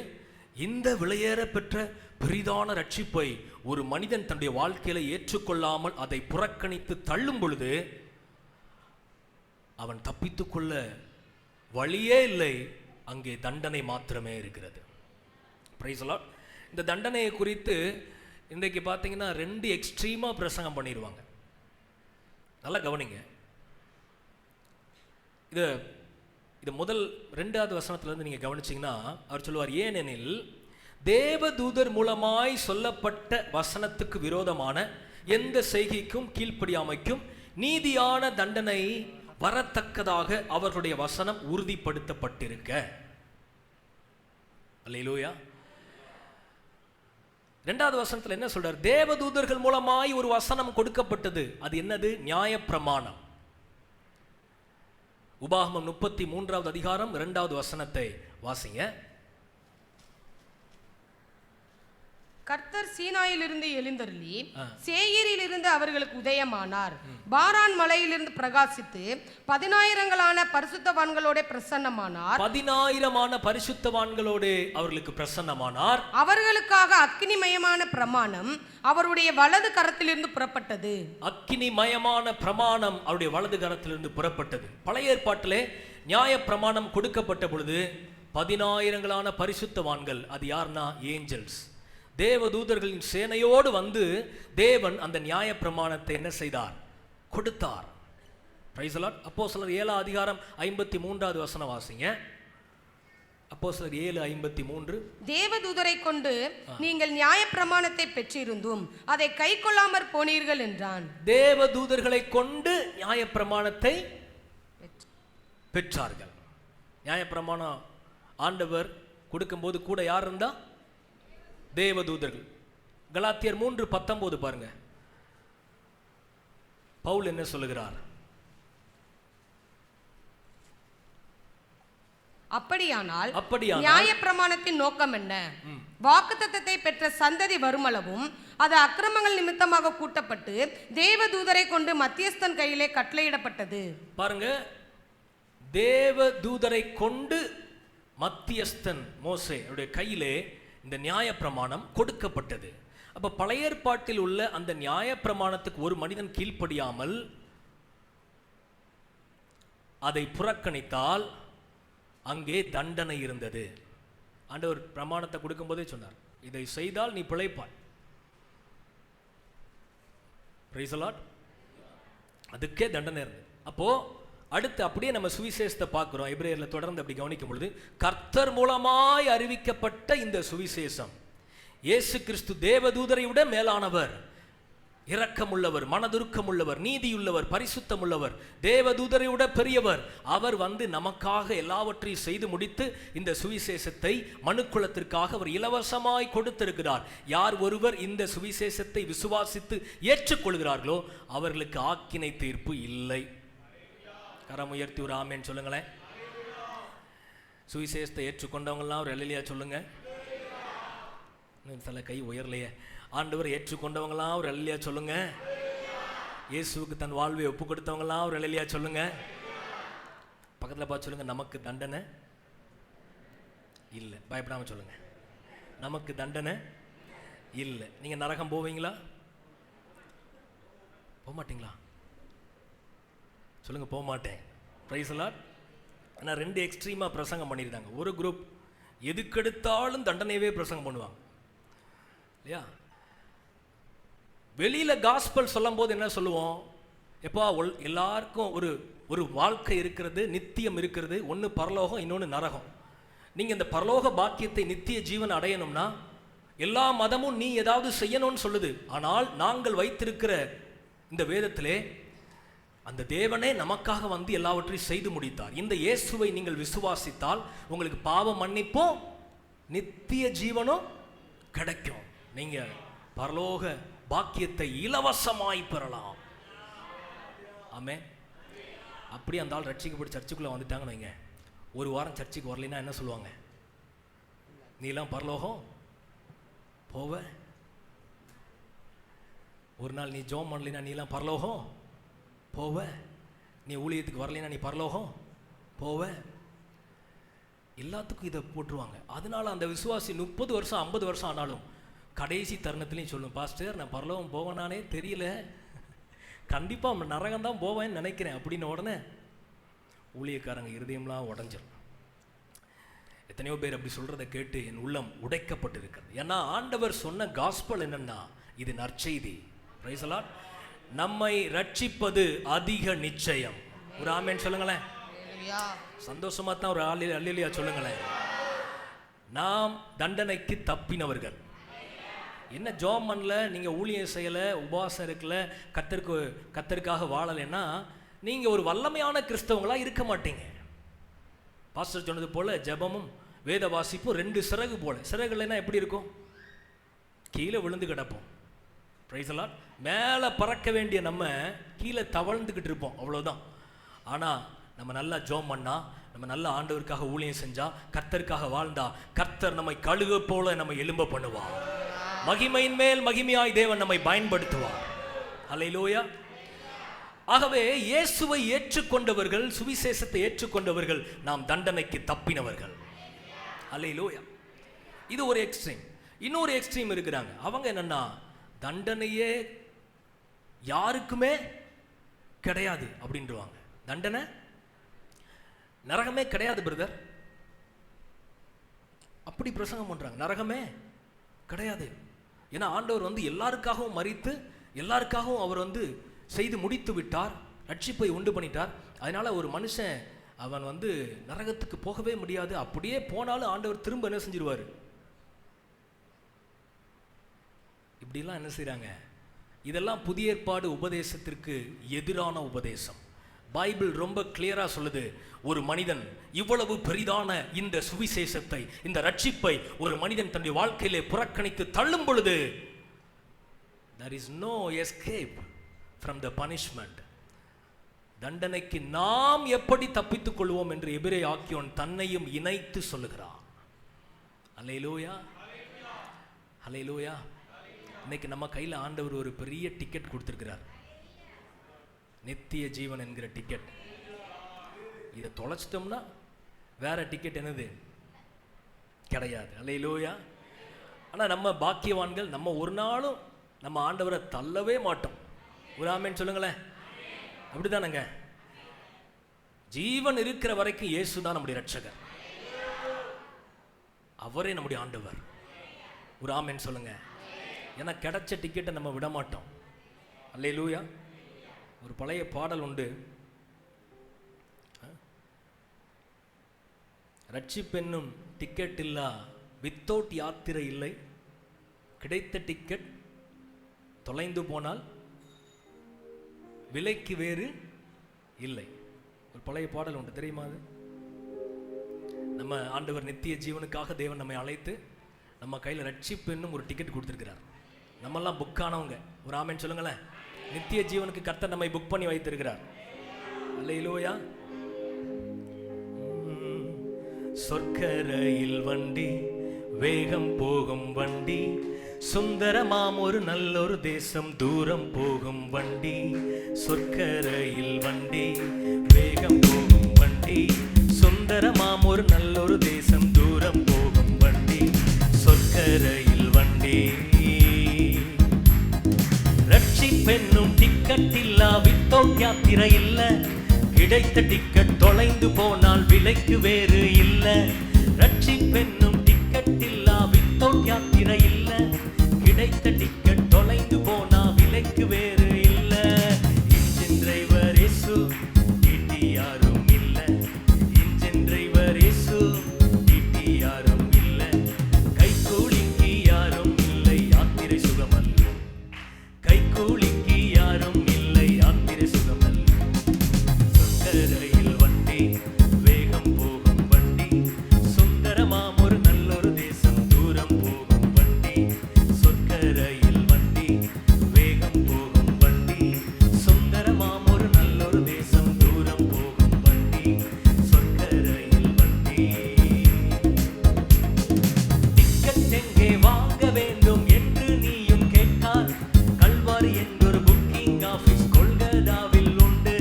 [SPEAKER 2] இந்த விலையேற பெற்ற பெரிதான ரட்சிப்பை ஒரு மனிதன் தன்னுடைய வாழ்க்கையில ஏற்றுக்கொள்ளாமல் அதை புறக்கணித்து தள்ளும் பொழுது அவன் தப்பித்துக்கொள்ள வழியே இல்லை, அங்கே தண்டனை மாத்திரமே இருக்கிறது. Price the Lord. இந்த தண்டனையை குறித்து இன்றைக்கு பார்த்தீங்கன்னா 2 எக்ஸ்ட்ரீமாக பிரசங்கம் பண்ணிடுவாங்க. நல்லா கவனிங்க. இது முதல் 2வது வசனத்திலிருந்து நீங்கள் கவனிச்சிங்கன்னா அவர் சொல்லுவார், ஏனெனில் தேவதூதர் மூலமாய் சொல்லப்பட்ட வசனத்துக்கு விரோதமான எந்த செய்கைக்கும் கீழ்ப்படியாமைக்கும் நீதியான தண்டனை வரத்தக்கதாக அவர்களுடைய வசனம் உறுதிப்படுத்தப்பட்டிருக்க. அல்லேலூயா. 2வது வசனத்தில் என்ன சொல்றார்? தேவதூதர்கள் மூலமாய் ஒரு வசனம் கொடுக்கப்பட்டது. அது என்னது? நியாயப்பிரமாணம். உபாகமம் 33வது அதிகாரம் 2வது வசனத்தை வாசிங்க.
[SPEAKER 3] கர்த்தர் சீனாயிலிருந்து எழுந்தருளி சேயீரிலிருந்து அவர்களுக்கு உதயமானார். பாரான் மலையிலிருந்து பிரகாசித்து 10,000 பரிசுத்தவான்களோட பிரசன்னமானார்.
[SPEAKER 2] 10,000 பரிசுத்தவான்களோட அவர்களுக்கு பிரசன்னமானார்.
[SPEAKER 3] அவர்களுக்காக அக்கினிமயமான பிரமாணம் அவருடைய வலது கரத்திலிருந்து புறப்பட்டது.
[SPEAKER 2] அக்கினிமயமான பிரமாணம் அவருடைய வலது கரத்திலிருந்து புறப்பட்டது. பழைய ஏற்பாட்டிலே நியாய பிரமாணம் கொடுக்கப்பட்ட பொழுது 10,000 பரிசுத்தவான்கள், அது யார்னா ஏஞ்சல்ஸ், தேவதூதர்களின் சேனையோடு வந்து தேவன் அந்த நியாய பிரமாணத்தை என்ன செய்தார்? கொடுத்தார். Price the Lord. அப்போஸ்தலர் 7 அதிகாரம் 53வது வசனம் வாசிங்க. அப்போஸ்தலர் 7:53.
[SPEAKER 3] தேவதூதரை கொண்டு நீங்கள் நியாய பிரமாணத்தை பெற்றிருந்தும் அதை கைக்கொள்ளாமற் போனீர்கள் என்றான்.
[SPEAKER 2] தேவதூதர்களை கொண்டு நியாய பிரமாணத்தை பெற்றார்கள். நியாயப்பிரமாணம் ஆண்டவர் கொடுக்கும்போது கூட யார் இருந்தா? தேவதூதர்கள். கலாத்தியர் 3:19 பாருங்க, பவுல் என்ன சொல்லுகிறார்?
[SPEAKER 3] அப்படியானால் நியாயப்பிரமாணத்தின் நோக்கம் என்ன? வாக்குத்தத்தத்தை பெற்ற சந்ததி வருமளவும் அது அக்கிரமங்கள் நிமித்தமாக கூட்டப்பட்டு தேவதூதரை கொண்டு மத்தியஸ்தன் கையிலே கட்டளையிடப்பட்டது.
[SPEAKER 2] பாருங்க, தேவதூதரை கொண்டு மத்தியஸ்தன் மோசே கையிலே இந்த நியாயப்பிரமாணம் கொடுக்கப்பட்டது. அப்ப பழைய ஏற்பாட்டில் உள்ள அந்த நியாயப்பிரமாணத்துக்கு ஒரு மனிதன் கீழ்ப்படியாமல் அதை புறக்கணித்தால் அங்கே தண்டனை இருந்தது. ஆண்டவர் பிரமாணத்தை கொடுக்கும்போதே சொன்னார், இதை செய்தால் நீ பிழைப்பாய். Price the Lord. அதுக்கே தண்டனை இருந்தது. அப்போ அடுத்து அப்படியே நம்ம சுவிசேஷத்தை பார்க்கிறோம். எபிரேயர்ல தொடர்ந்து அப்படி கவனிக்கும் பொழுது, கர்த்தர் மூலமாய் அறிவிக்கப்பட்ட இந்த சுவிசேஷம், இயேசு கிறிஸ்து தேவதூதரை விட மேலானவர், இரக்கமுள்ளவர், மனதுருக்கமுள்ளவர், நீதியுள்ளவர், பரிசுத்தமுள்ளவர், தேவதூதரை விட பெரியவர். அவர் வந்து நமக்காக எல்லாவற்றையும் செய்து முடித்து இந்த சுவிசேஷத்தை மனுக்குலத்திற்காக அவர் இலவசமாய் கொடுத்திருக்கிறார். யார் ஒருவர் இந்த சுவிசேஷத்தை விசுவாசித்து ஏற்றுக்கொள்கிறார்களோ அவர்களுக்கு ஆக்கினை தீர்ப்பு இல்லை. கரம் உயர்த்தி ஒரு ஆமென் சொல்லுங்களேன். சுவிசேஷத்தை ஏற்றுக்கொண்டவங்கலாம் ஒரு அல்லேலூயா சொல்லுங்க. சில கை உயர்லையே. ஆண்டவர் ஏற்றுக்கொண்டவங்களாம் ஒரு அல்லேலூயா சொல்லுங்க. இயேசுவுக்கு தன் வாழ்வை ஒப்பு கொடுத்தவங்களாம் ஒரு அல்லேலூயா சொல்லுங்க. பக்கத்தில் பார்த்து சொல்லுங்க, நமக்கு தண்டனை இல்லை. பயப்படாம சொல்லுங்க, நமக்கு தண்டனை இல்லை. நீங்க நரகம் போவீங்களா? போக மாட்டீங்களா? சொல்லுங்க, போக மாட்டேன். Price the Lord. ஆனால் 2 எக்ஸ்ட்ரீமாக பிரசங்கம் பண்ணியிருந்தாங்க. ஒரு குரூப் எதுக்கெடுத்தாலும் தண்டனையவே பிரசங்கம் பண்ணுவாங்க இல்லையா? வெளியில காஸ்பல் சொல்லும் போது என்ன சொல்லுவோம்? எப்பா எல்லாருக்கும் ஒரு ஒரு வாழ்க்கை இருக்கிறது, நித்தியம் இருக்கிறது. ஒன்று பரலோகம், இன்னொன்று நரகம். நீங்கள் இந்த பரலோக பாக்கியத்தை, நித்திய ஜீவன் அடையணும்னா எல்லா மதமும் நீ ஏதாவது செய்யணும்னு சொல்லுது. ஆனால் நாங்கள் வைத்திருக்கிற இந்த வேதத்திலே அந்த தேவனே நமக்காக வந்து எல்லாவற்றையும் செய்து முடித்தார். இந்த இயேசுவை நீங்கள் விசுவாசித்தால் உங்களுக்கு பாவ மன்னிப்பும் நித்திய ஜீவனும் கிடைக்கும். நீங்க பரலோக பாக்கியத்தை இலவசமாய் பெறலாம். ஆமென். அப்படி அந்த ஆள் ரட்சிக்கப்பட்டு சர்ச்சுக்குள்ள வந்துட்டாங்கன்னு வைங்க, ஒரு வாரம் சர்ச்சுக்கு வரலைன்னா என்ன சொல்லுவாங்க? நீலாம் பரலோகம் போவ. ஒரு நாள் நீ ஜோம் பண்ணலைன்னா நீலாம் பரலோகம் போவ. நீ ஊழியத்துக்கு வரலைன்னா நீ பரலோகம் போவ. எல்லாத்துக்கும் இதை போட்டுருவாங்க. அதனால அந்த விசுவாசி 30 வருஷம் 50 வருஷம் ஆனாலும் கடைசி தருணத்துலையும் சொல்லும், பாஸ்டர் நான் பரலோகம் போவேனானே தெரியல, கண்டிப்பாக நரகம் தான் போவேன்னு நினைக்கிறேன் அப்படின்னு உடனே ஊழியக்காரங்க இருதயம்லாம் உடஞ்சிடும். எத்தனையோ பேர் அப்படி சொல்கிறத கேட்டு என் உள்ளம் உடைக்கப்பட்டு இருக்கிறது. ஏன்னா ஆண்டவர் சொன்ன காஸ்பல் என்னன்னா, இது நற்செய்தி. Price the Lord. நம்மை ரட்சிப்பது அதிக நிச்சயம். ஒரு ஆமென் சொல்லுங்களேன். சந்தோஷமா தான் ஒரு அல்லேலூயா சொல்லுங்களேன். நாம் தண்டனைக்கு தப்பினவர்கள். என்ன ஜோம் பண்ணல, நீங்கள் ஊழியம் செய்யலை, உபவாசம் இருக்கல, கர்த்தருக்காக வாழலைன்னா நீங்கள் ஒரு வல்லமையான கிறிஸ்தவங்களாக இருக்க மாட்டீங்க. பாஸ்டர் சொன்னது போல் ஜெபமும் வேத வாசிப்பும் 2 சிறகு போல. சிறகுலைன்னா எப்படி இருக்கும்? கீழே விழுந்து கிடப்போம். Price the Lord. மேலே பறக்க வேண்டிய நம்ம கீழே தவழ்ந்துக்கிட்டு இருப்போம், அவ்வளோதான். ஆனால் நம்ம நல்லா ஜோம் பண்ணா, நம்ம நல்ல ஆண்டவருக்காக ஊழியம் செஞ்சா, கர்த்தருக்காக வாழ்ந்தா, கர்த்தர் நம்மை கழுகு போல நம்ம எழும்ப பண்ணுவார். மகிமையின் மேல் மகிமையாய் தேவன் நம்மை பயன்படுத்துவார். அல்லேலூயா. ஆகவே இயேசுவை ஏற்றுக்கொண்டவர்கள், சுவிசேஷத்தை ஏற்றுக்கொண்டவர்கள் நாம் தண்டனைக்கு தப்பினவர்கள். அல்லேலூயா. இது ஒரு எக்ஸ்ட்ரீம். இன்னொரு எக்ஸ்ட்ரீம் இருக்கிறாங்க. அவங்க என்னன்னா, தண்டனையே யாருக்குமே கிடையாது அப்படின்றாங்க. தண்டனை நரகமே கிடையாது பிரதர், அப்படி பிரசங்கம் பண்றாங்க. நரகமே கிடையாது. ஏன்னா ஆண்டவர் வந்து எல்லாருக்காகவும் மரித்து எல்லாருக்காகவும் அவர் வந்து செய்து முடித்து விட்டார், ரட்சிப்பை உண்டு பண்ணிட்டார். அதனால ஒரு மனுஷன் அவன் வந்து நரகத்துக்கு போகவே முடியாது. அப்படியே போனாலும் ஆண்டவர் திரும்ப என்ன செஞ்சிருவார்? இப்படிலாம் என்ன செய்கிறாங்க? இதெல்லாம் புதிய ஏற்பாடு உபதேசத்திற்கு எதிரான உபதேசம். பைபிள் ரொம்ப கிளியரா சொல்லுது, ஒரு மனிதன் இவ்வளவு பெரிதான இந்த சுவிசேஷத்தை, இந்த ரட்சிப்பை ஒரு மனிதன் தன்னுடைய வாழ்க்கையிலே புறக்கணித்து தள்ளும் பொழுது there is no escape from the punishment. தண்டனைக்கு நாம் எப்படி தப்பித்துக் கொள்வோம் என்று எபிரேய ஆக்கியோன் தன்னையும் இணைத்து சொல்லுகிறான். அல்லேலூயா, அல்லேலூயா. இன்னைக்கு நம்ம கையில் ஆண்டவர் ஒரு பெரிய டிக்கெட் கொடுத்திருக்கிறார், நித்திய ஜீவன் என்கிற டிக்கெட். இதை தொலைச்சிட்டோம்னா வேற டிக்கெட் என்னது கிடையாது. அல்லேலூயா. ஆனால் நம்ம பாக்கியவான்கள், நம்ம ஒரு நாளும் நம்ம ஆண்டவரை தள்ளவே மாட்டோம். ஒரு ஆமென் சொல்லுங்களேன். அப்படிதானங்க? ஜீவன் இருக்கிற வரைக்கும் இயேசு தான் நம்முடைய ரட்சகர், அவரே நம்முடைய ஆண்டவர். ஒரு ஆமென் சொல்லுங்க. ஏன்னா கிடைச்ச டிக்கெட்டை நம்ம விட மாட்டோம். அல்லேலூயா. ஒரு பழைய பாடல் உண்டு, ரட்சிப்பென்னும் டிக்கெட் இல்லா வித்தவுட் யாத்திரை இல்லை, கிடைத்த டிக்கெட் தொலைந்து போனால் விலைக்கு வேறு இல்லை. ஒரு பழைய பாடல் உண்டு, தெரியுமா? அது நம்ம ஆண்டவர் நித்திய ஜீவனுக்காக தேவன் நம்மை அழைத்து நம்ம கையில் ரட்சிப்பு என்னும் ஒரு டிக்கெட் கொடுத்துருக்கிறார். நம்மெல்லாம் புக் ஆனவங்க. ஒரு ஆமென் சொல்லுங்களேன். நித்திய ஜீவனுக்கு கர்த்தர் நம்மை புக் பண்ணி வைத்திருக்கிறார். அல்லேலூயா. சொர்க்கரையில் வண்டி, வேகம் போகும் வண்டி, சுந்தரமாம் ஒரு நல்லொரு தேசம், தூரம் போகும் வண்டி. சொர்க்கரையில் வண்டி, வேகம் போகும் வண்டி, சுந்தரமாம் ஒரு நல்லொரு தேசம், தூரம் போகும் வண்டி. சொர்க்கரையில் வண்டி. ரட்சிப்பென்னும் டிக்கெட் இல்லா வித்தவுட் யாத்திரை இல்ல, கிடைத்த டிக்கெட் தொலைந்து போனால் விலைக்கு வேறு இல்ல. ரட்சிப்பென்னும் டிக்கெட் இல்லா வித்தவுட் யாத்திரை இல்ல, கிடைத்த டிக்கெட் தொலைந்து போனா விலைக்கு வேறு இல்ல. இன்ஜின் டிரைவர் இயேசு, டிடி யாரும் இல்ல. இன்ஜின் டிரைவர் இயேசு, டிடி யாரும் இல்ல. கைக்கூலிக்கு யாரும் இல்லை, யாத்திரை சுகமல்ல. கைக்கூலிக்கு யாரும் இல்லை, யாத்திரை சுகமல்ல. சொர்க்கரையில் வண்டி, வேகம் போகும் வண்டி, சுந்தரமாம் ஒரு நல்லொரு தேசம், தூரம் போகும் வண்டி. சொர்க்கரையில் வண்டி, வேகம் போகும் வண்டி, சுந்தரமாம் ஒரு நல்லொரு தேசம், தூரம் போகும் வண்டி. சொர்க்கரையில் வண்டி. டிக்கெட் எங்கே வாங்க வேண்டும் என்று நீயும் கேட்டால், கல்வாரி என்றொரு புக்கிங் ஆபீஸ் கொல்கத்தாவில் உண்டு.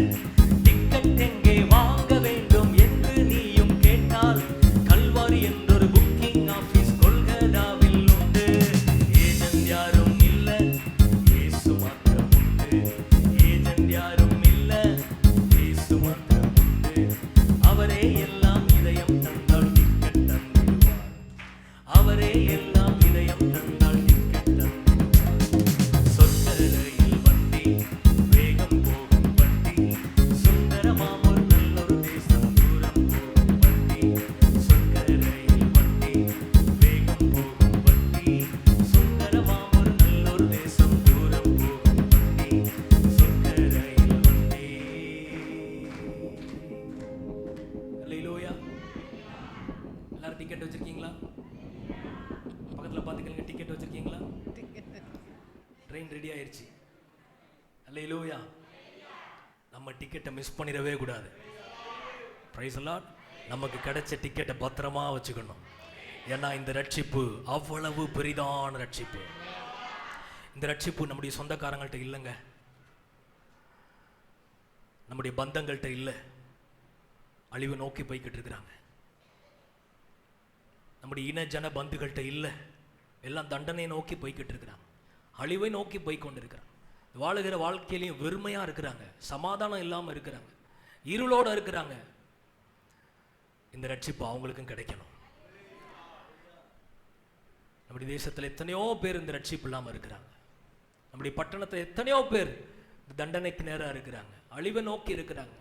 [SPEAKER 2] டிக்கெட் எங்கே வாங்க வேண்டும் என்று நீயும் கேட்டால், கல்வாரி என்றொரு புக்கிங் ஆபீஸ் கொல்கத்தாவில் உண்டு. ஏஜென்ட் யாரும் இல்ல, இயேசு மாத்திரம் உண்டு. ஏஜென்ட் யாரும் இல்ல, இயேசு மாத்திரம் உண்டு. அவரே எல்லாம் இதயம் தந்தால் டிக்கெட் தந்திடுவார். அவரே எல்லாம் இதயம் தந்தால் டிக்கெட் தந்திடுவார். சொர்க்கரையில் வண்டி, வேகம் போகும் வண்டி, சுந்தரமாம் ஒரு நல்லொரு தேசம், தூரம் போகும் வண்டி. சொர்க்கரையில் வண்டி, வேகம் போகும் வண்டி, சுந்தரமாம் ஒரு நல்லொரு தேசம், தூரம் போகும் வண்டி. சொர்க்கரையில் வண்டி. அல்லேலூயா. எல்லாரும் டிக்கெட் வச்சிருக்கீங்களா? பக்கத்தில் பார்த்துக்கங்க, டிக்கெட் வச்சிருக்கீங்களா? ட்ரெயின் ரெடி ஆயிருச்சு. அல்லேலூயா. நம்ம டிக்கெட்டை மிஸ் பண்ணிடவே கூடாது. Price the Lord. நமக்கு கிடைச்ச டிக்கெட்டை பத்திரமா வச்சுக்கணும். ஏன்னா இந்த ரட்சிப்பு அவ்வளவு பெரிதான ரட்சிப்பு. இந்த ரட்சிப்பு நம்முடைய சொந்தக்காரங்கள்ட்ட இல்லைங்க, நம்முடைய பந்தங்கள்கிட்ட இல்லை. அழிவு நோக்கி போய்கிட்டு இருக்கிறாங்க. நம்முடைய இன ஜன பந்துகள்கிட்ட இல்லை, எல்லாம் தண்டனையை நோக்கி போய்கிட்டு இருக்கிறாங்க, அழிவை நோக்கி போய் கொண்டு இருக்கிறாங்க. வாழுகிற வாழ்க்கையிலையும் வெறுமையாக இருக்கிறாங்க, சமாதானம் இல்லாமல் இருக்கிறாங்க, இருளோடு இருக்கிறாங்க. இந்த ரட்சிப்பு அவங்களுக்கும் கிடைக்கணும். நம்முடைய தேசத்தில் எத்தனையோ பேர் இந்த ரட்சிப்பு இல்லாமல் இருக்கிறாங்க. நம்முடைய பட்டணத்தில் எத்தனையோ பேர் தண்டனைக்கு நேராக இருக்கிறாங்க, அழிவை நோக்கி இருக்கிறாங்க,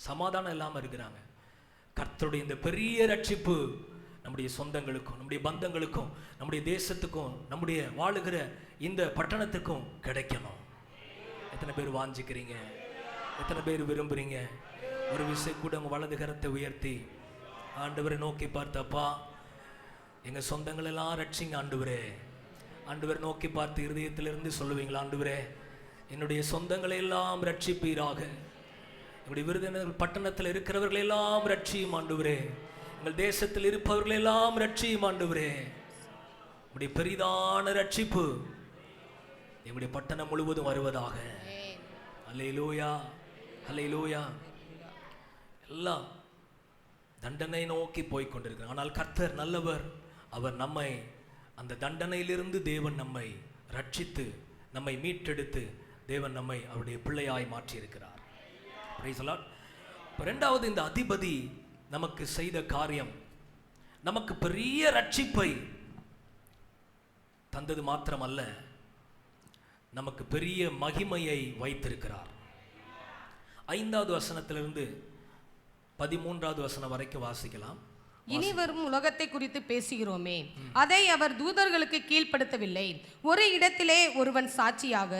[SPEAKER 2] சமாதானம் இல்லாமல் இருக்கிறாங்க. கர்த்தருடைய இந்த பெரிய ரட்சிப்பு நம்முடைய சொந்தங்களுக்கும், நம்முடைய பந்தங்களுக்கும், நம்முடைய தேசத்துக்கும், நம்முடைய வாழுகிற இந்த பட்டணத்துக்கும் கிடைக்கணும். எத்தனை பேர் வாஞ்சிக்கிறீங்க? எத்தனை பேர் விரும்புறீங்க? ஒரு விசை கூட உங்க வலது கரத்தை உயர்த்தி ஆண்டவரை நோக்கி பார்த்தப்பா, எங்க சொந்தங்கள் எல்லாம் ரட்சிங்க ஆண்டவரே. ஆண்டவரை நோக்கி பார்த்து இருதயத்திலிருந்து சொல்லுவீங்களா, ஆண்டவரே என்னுடைய சொந்தங்களை எல்லாம் ரட்சிப்பீராக, என்னுடைய விருதுநகர் பட்டணத்தில் இருக்கிறவர்களை எல்லாம் ரட்சியும் ஆண்டவரே, எங்கள் தேசத்தில் இருப்பவர்கள் எல்லாம் ரட்சியும் ஆண்டவரே. உடைய பெரிதான ரட்சிப்பு எங்களுடைய பட்டணம் முழுவதும் வருவதாக. அல்லேலூயா, அல்லேலூயா. எல்லாம் தண்டனை நோக்கி போய் கொண்டிருக்கிறார். ஆனால் கர்த்தர் நல்லவர். அவர் நம்மை அந்த தண்டனையிலிருந்து தேவன் நம்மை ரட்சித்து நம்மை மீட்டெடுத்து தேவன் நம்மை அவருடைய பிள்ளையாய் மாற்றி இருக்கிறார். Price the Lord. இரண்டாவது, இந்த அதிபதி நமக்கு செய்த காரியம் நமக்கு பெரிய ரட்சிப்பை தந்தது மாத்திரமல்ல, நமக்கு பெரிய மகிமையை வைத்திருக்கிறார். 5வது வசனத்திலிருந்து 13வது வசனம் வரைக்கும் வாசிக்கலாம்.
[SPEAKER 3] இனி வரும் உலகத்தை குறித்து பேசுகிறோமே, அதை அவர் தூதர்களுக்கு கீழ்ப்படுத்தவில்லை. ஒரு இடத்திலே ஒருவன் சாட்சியாக,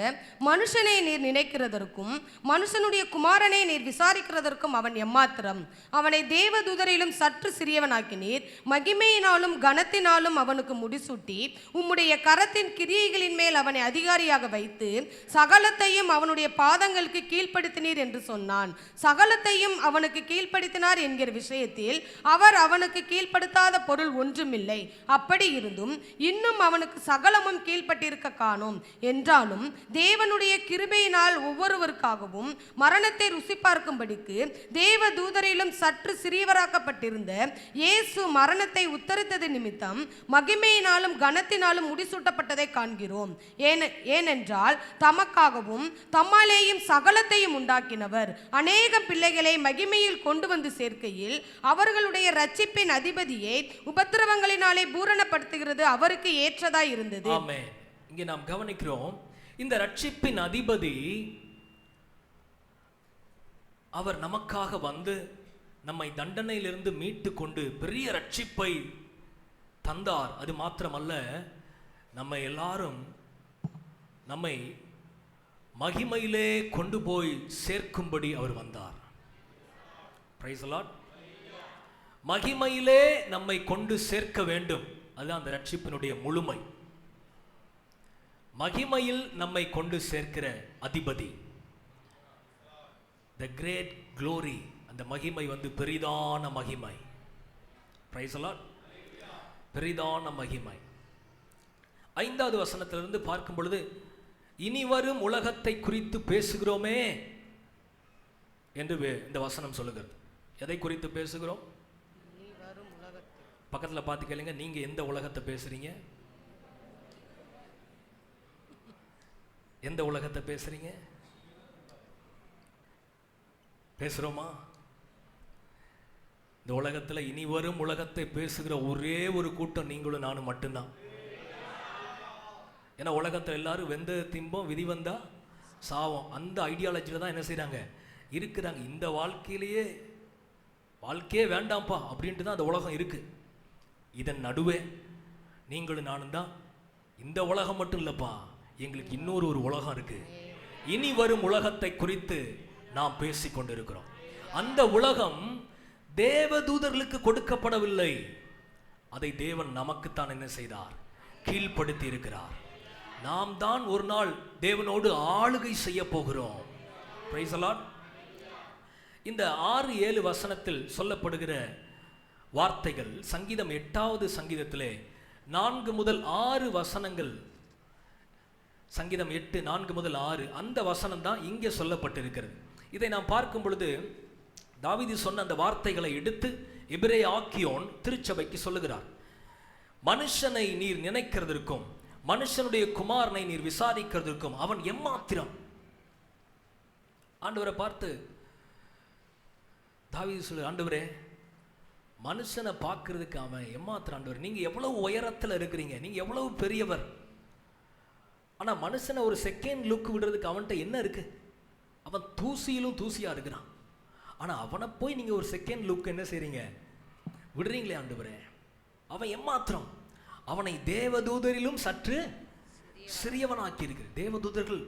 [SPEAKER 3] மனுஷனை நீர் நினைக்கிறதற்கும் மனுஷனுடைய குமாரனை நீர் விசாரிக்கிறதற்கும் அவன் எம்மாத்திரம்? அவனை தேவ தூதரிலும் சற்று சிறியவனாக்கினீர். மகிமையினாலும் கனத்தினாலும் அவனுக்கு முடிசூட்டி உம்முடைய கரத்தின் கிரியைகளின் மேல் அவனை அதிகாரியாக வைத்து சகலத்தையும் அவனுடைய பாதங்களுக்கு கீழ்ப்படுத்தினீர் என்று சொன்னான். சகலத்தையும் அவனுக்கு கீழ்ப்படுத்தினார் என்கிற விஷயத்தில் அவர் அவனுக்கு கீழ்ப்படுத்தாத பொருள் ஒன்றுமில்லை. அப்படி இருந்தும் இன்னும் அவனுக்கு சகலமும் கீழ்ப்பட்டிருக்க காணோம். என்றாலும் தேவனுடைய கிருபையினால் ஒவ்வொருவருக்காகவும் மரணத்தை ருசி பார்க்கும்படிக்கு தேவ தூதரிலும் சற்று சிறியவராக்கப்பட்டிருந்த இயேசு மரணத்தை உத்தரித்தது நிமித்தம் மகிமையினாலும் கனத்தினாலும் முடிசூட்டப்பட்டதை காண்கிறோம். ஏனென்றால் தமக்காகவும் தம்மாலேயும் சகலத்தையும் உண்டாக்கினவர் அநேக பிள்ளைகளை மகிமையில் கொண்டு வந்து சேர்க்கையில் அவர்களுடைய ரட்சிப்பின் அதிபதியை உபத்திரவங்களினாலே பூரணப்படுத்துகிறது அவருக்கு ஏற்றதாய் இருந்தது.
[SPEAKER 2] ஆமென். இங்கே நாம் கவனிக்கிறோம், இந்த ரட்சிப்பின் அதிபதி அவர் நமக்காக வந்து நம்மை தண்டனையிலிருந்து மீட்டு கொண்டு பெரிய ரட்சிப்பை தந்தார். அது மாத்திரமல்ல, நம்மை எல்லாரும் நம்மை மகிமையிலே கொண்டு போய் சேர்க்கும்படி அவர் வந்தார். Praise the Lord. மகிமையிலே நம்மை கொண்டு சேர்க்க வேண்டும். அதுதான் அந்த ரட்சிப்பினுடைய முழுமை. மகிமையில் நம்மை கொண்டு சேர்க்கிற அதிபதி, the great glory, அந்த மகிமை வந்து பெரிதான மகிமை. Price the Lord. பெரிதான மகிமை. 5வது வசனத்திலிருந்து பார்க்கும் பொழுது, இனி வரும் உலகத்தை குறித்து பேசுகிறோமே என்று இந்த வசனம் சொல்லுகிறது. எதை குறித்து பேசுகிறோம்? பக்கத்தில் பார்த்து கேளுங்க, நீங்க எந்த உலகத்தை பேசுறீங்க? எந்த உலகத்தை பேசுறீங்க? பேசுறோமா? இந்த உலகத்தில் இனி வரும் உலகத்தை பேசுகிற ஒரே ஒரு கூட்டம் நீங்களும் நானும் மட்டும்தான். ஏன்னா உலகத்தில் எல்லாரும் வெந்த திம்போம், விதி வந்தா சாவம், அந்த ஐடியாலஜியில் தான் என்ன செய்கிறாங்க, இருக்கிறாங்க. இந்த வாழ்க்கையே வேண்டாம்ப்பா அப்படின்ட்டு தான் அந்த உலகம் இருக்கு. இதன் நடுவே நீங்களும் நானும் தான். இந்த உலகம் மட்டும் இல்லைப்பா, எங்களுக்கு இன்னொரு உலகம் இருக்கு. இனி வரும் உலகத்தை குறித்து நாம் பேசிக் கொண்டிருக்கிறோம். அந்த உலகம் தேவதூதர்களுக்கு கொடுக்கப்படவில்லை. அதை தேவன் நமக்குத்தான் என்ன செய்தார்? கீழ்ப்படுத்தி இருக்கிறார். நாம் தான் ஒரு நாள் தேவனோடு ஆளுகை செய்ய போகிறோம். Price the Lord. இந்த 6-7 வசனத்தில் சொல்லப்படுகிற வார்த்தைகள் சங்கீதம் 8வது சங்கீதத்திலே 4 முதல் 6 வசனங்கள், சங்கீதம் 8 4 முதல் 6, அந்த வசனம் தான் இங்கே சொல்லப்பட்டிருக்கிறது. இதை நாம் பார்க்கும் பொழுது தாவீது சொன்ன அந்த வார்த்தைகளை எடுத்து எபிரேய ஆக்கியோன் திருச்சபைக்கு சொல்லுகிறார். மனுஷனை நீர் நினைக்கிறதற்கும் மனுஷனுடைய குமாரனை நீர் விசாரிக்கிறதற்கும் அவன் எம்மாத்திரம்? ஆண்டவரை பார்த்து தாவீது சொல்லு, ஆண்டவரே மனுஷனை பார்க்கறதுக்கு அவன் எம்மாத்திரம் ஆண்டவர். நீங்க எவ்வளவு உயரத்தில் இருக்கிறீங்க, நீங்க எவ்வளவு பெரியவர். ஆனா மனுஷனை ஒரு செகண்ட் லுக் விடுறதுக்கு அவன்கிட்ட என்ன இருக்கு? அவன் தூசியிலும் தூசியா இருக்கிறான். ஆனா அவனை போய் நீங்க ஒரு செகண்ட் லுக் என்ன செய்றீங்க? விடுறீங்களே ஆண்டவரே. அவன் எம்மாத்திரம்? அவனை தேவதூதரிலும் சற்று சிறியவனாக்கி இருக்கு. தேவதூதர்கள்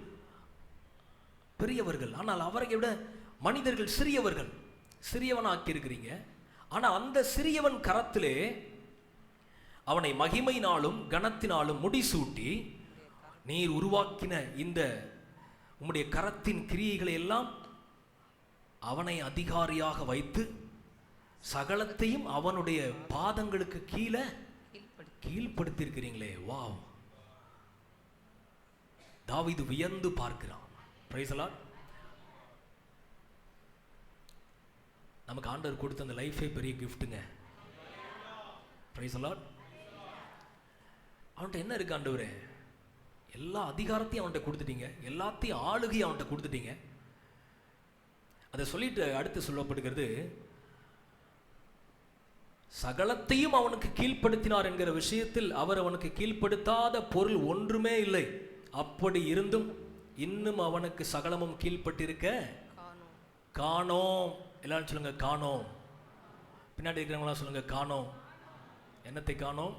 [SPEAKER 2] பெரியவர்கள், ஆனால் அவரை விட மனிதர்கள் சிறியவர்கள். சிறியவன் ஆக்கியிருக்கிறீங்க. ஆனால் அந்த சிறியவன் கரத்திலே அவனை மகிமையினாலும் கனத்தினாலும் முடிசூட்டி நீர் உருவாக்கின இந்த உம்முடைய கரத்தின் கிரியைகளை எல்லாம் அவனை அதிகாரியாக வைத்து சகலத்தையும் அவனுடைய பாதங்களுக்கு கீழே கீழ்ப்படுத்தியிருக்கிறீங்களே. வாவ்! தாவீது வியந்து பார்க்கிறான். Price the Lord. நமக்கு ஆண்டவர் கொடுத்த அந்த லைஃபே பெரிய கிஃப்ட்டுங்க. Price the Lord. அவன்கிட்ட என்ன இருக்கு ஆண்டவரே? எல்லா அதிகாரத்தையும் அவன்கிட்ட கொடுத்துட்டீங்க, எல்லாத்தையும் ஆளுகையும் அவன்கிட்ட கொடுத்துட்டீங்க. அதை சொல்லிட்டு அடுத்து சொல்லப்படுகிறது, சகலத்தையும் அவனுக்கு கீழ்ப்படுத்தினார் என்கிற விஷயத்தில் அவர் அவனுக்கு கீழ்ப்படுத்தாத பொருள் ஒன்றுமே இல்லை. அப்படி இருந்தும் இன்னும் அவனுக்கு சகலமும் கீழ்ப்பட்டிருக்க காணோம். எல்லாரும் சொல்லுங்க காணோம். பின்னாடி இருக்கிறவங்களாம் சொல்லுங்க காணோம். என்னத்தை காணோம்?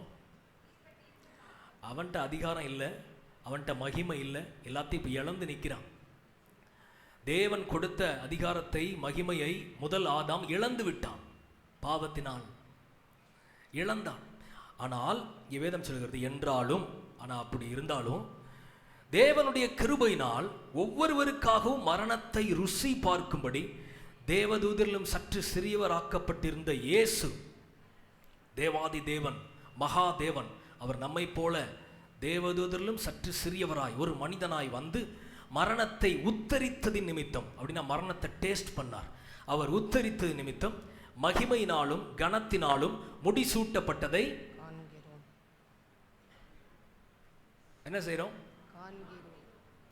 [SPEAKER 2] அவன்கிட்ட அதிகாரம் இல்லை, அவன்கிட்ட மகிமை இல்லை, எல்லாத்தையும் இப்போ இழந்து நிற்கிறான். தேவன் கொடுத்த அதிகாரத்தை மகிமையை முதல் ஆதாம் இழந்து விட்டான், பாவத்தினால் இழந்தான். ஆனால் வேதம் சொல்கிறது என்றாலும், ஆனால் அப்படி இருந்தாலும் தேவனுடைய கிருபையினால் ஒவ்வொருவருக்காகவும் மரணத்தை ருசி பார்க்கும்படி தேவதூதரிலும் சற்று சிறியவராக்கப்பட்டிருந்த இயேசு, தேவாதி தேவன், மகா தேவன், அவர் நம்மை போல தேவதூதரிலும் சற்று சிறியவராய் ஒரு மனிதனாய் வந்து மரணத்தை உத்தரித்ததின் நிமித்தம், அப்படின்னா மரணத்தை டேஸ்ட் பண்ணார். அவர் உத்தரித்தது நிமித்தம் மகிமையினாலும் கனத்தினாலும் முடிசூட்டப்பட்டதை என்ன செய்றோம்?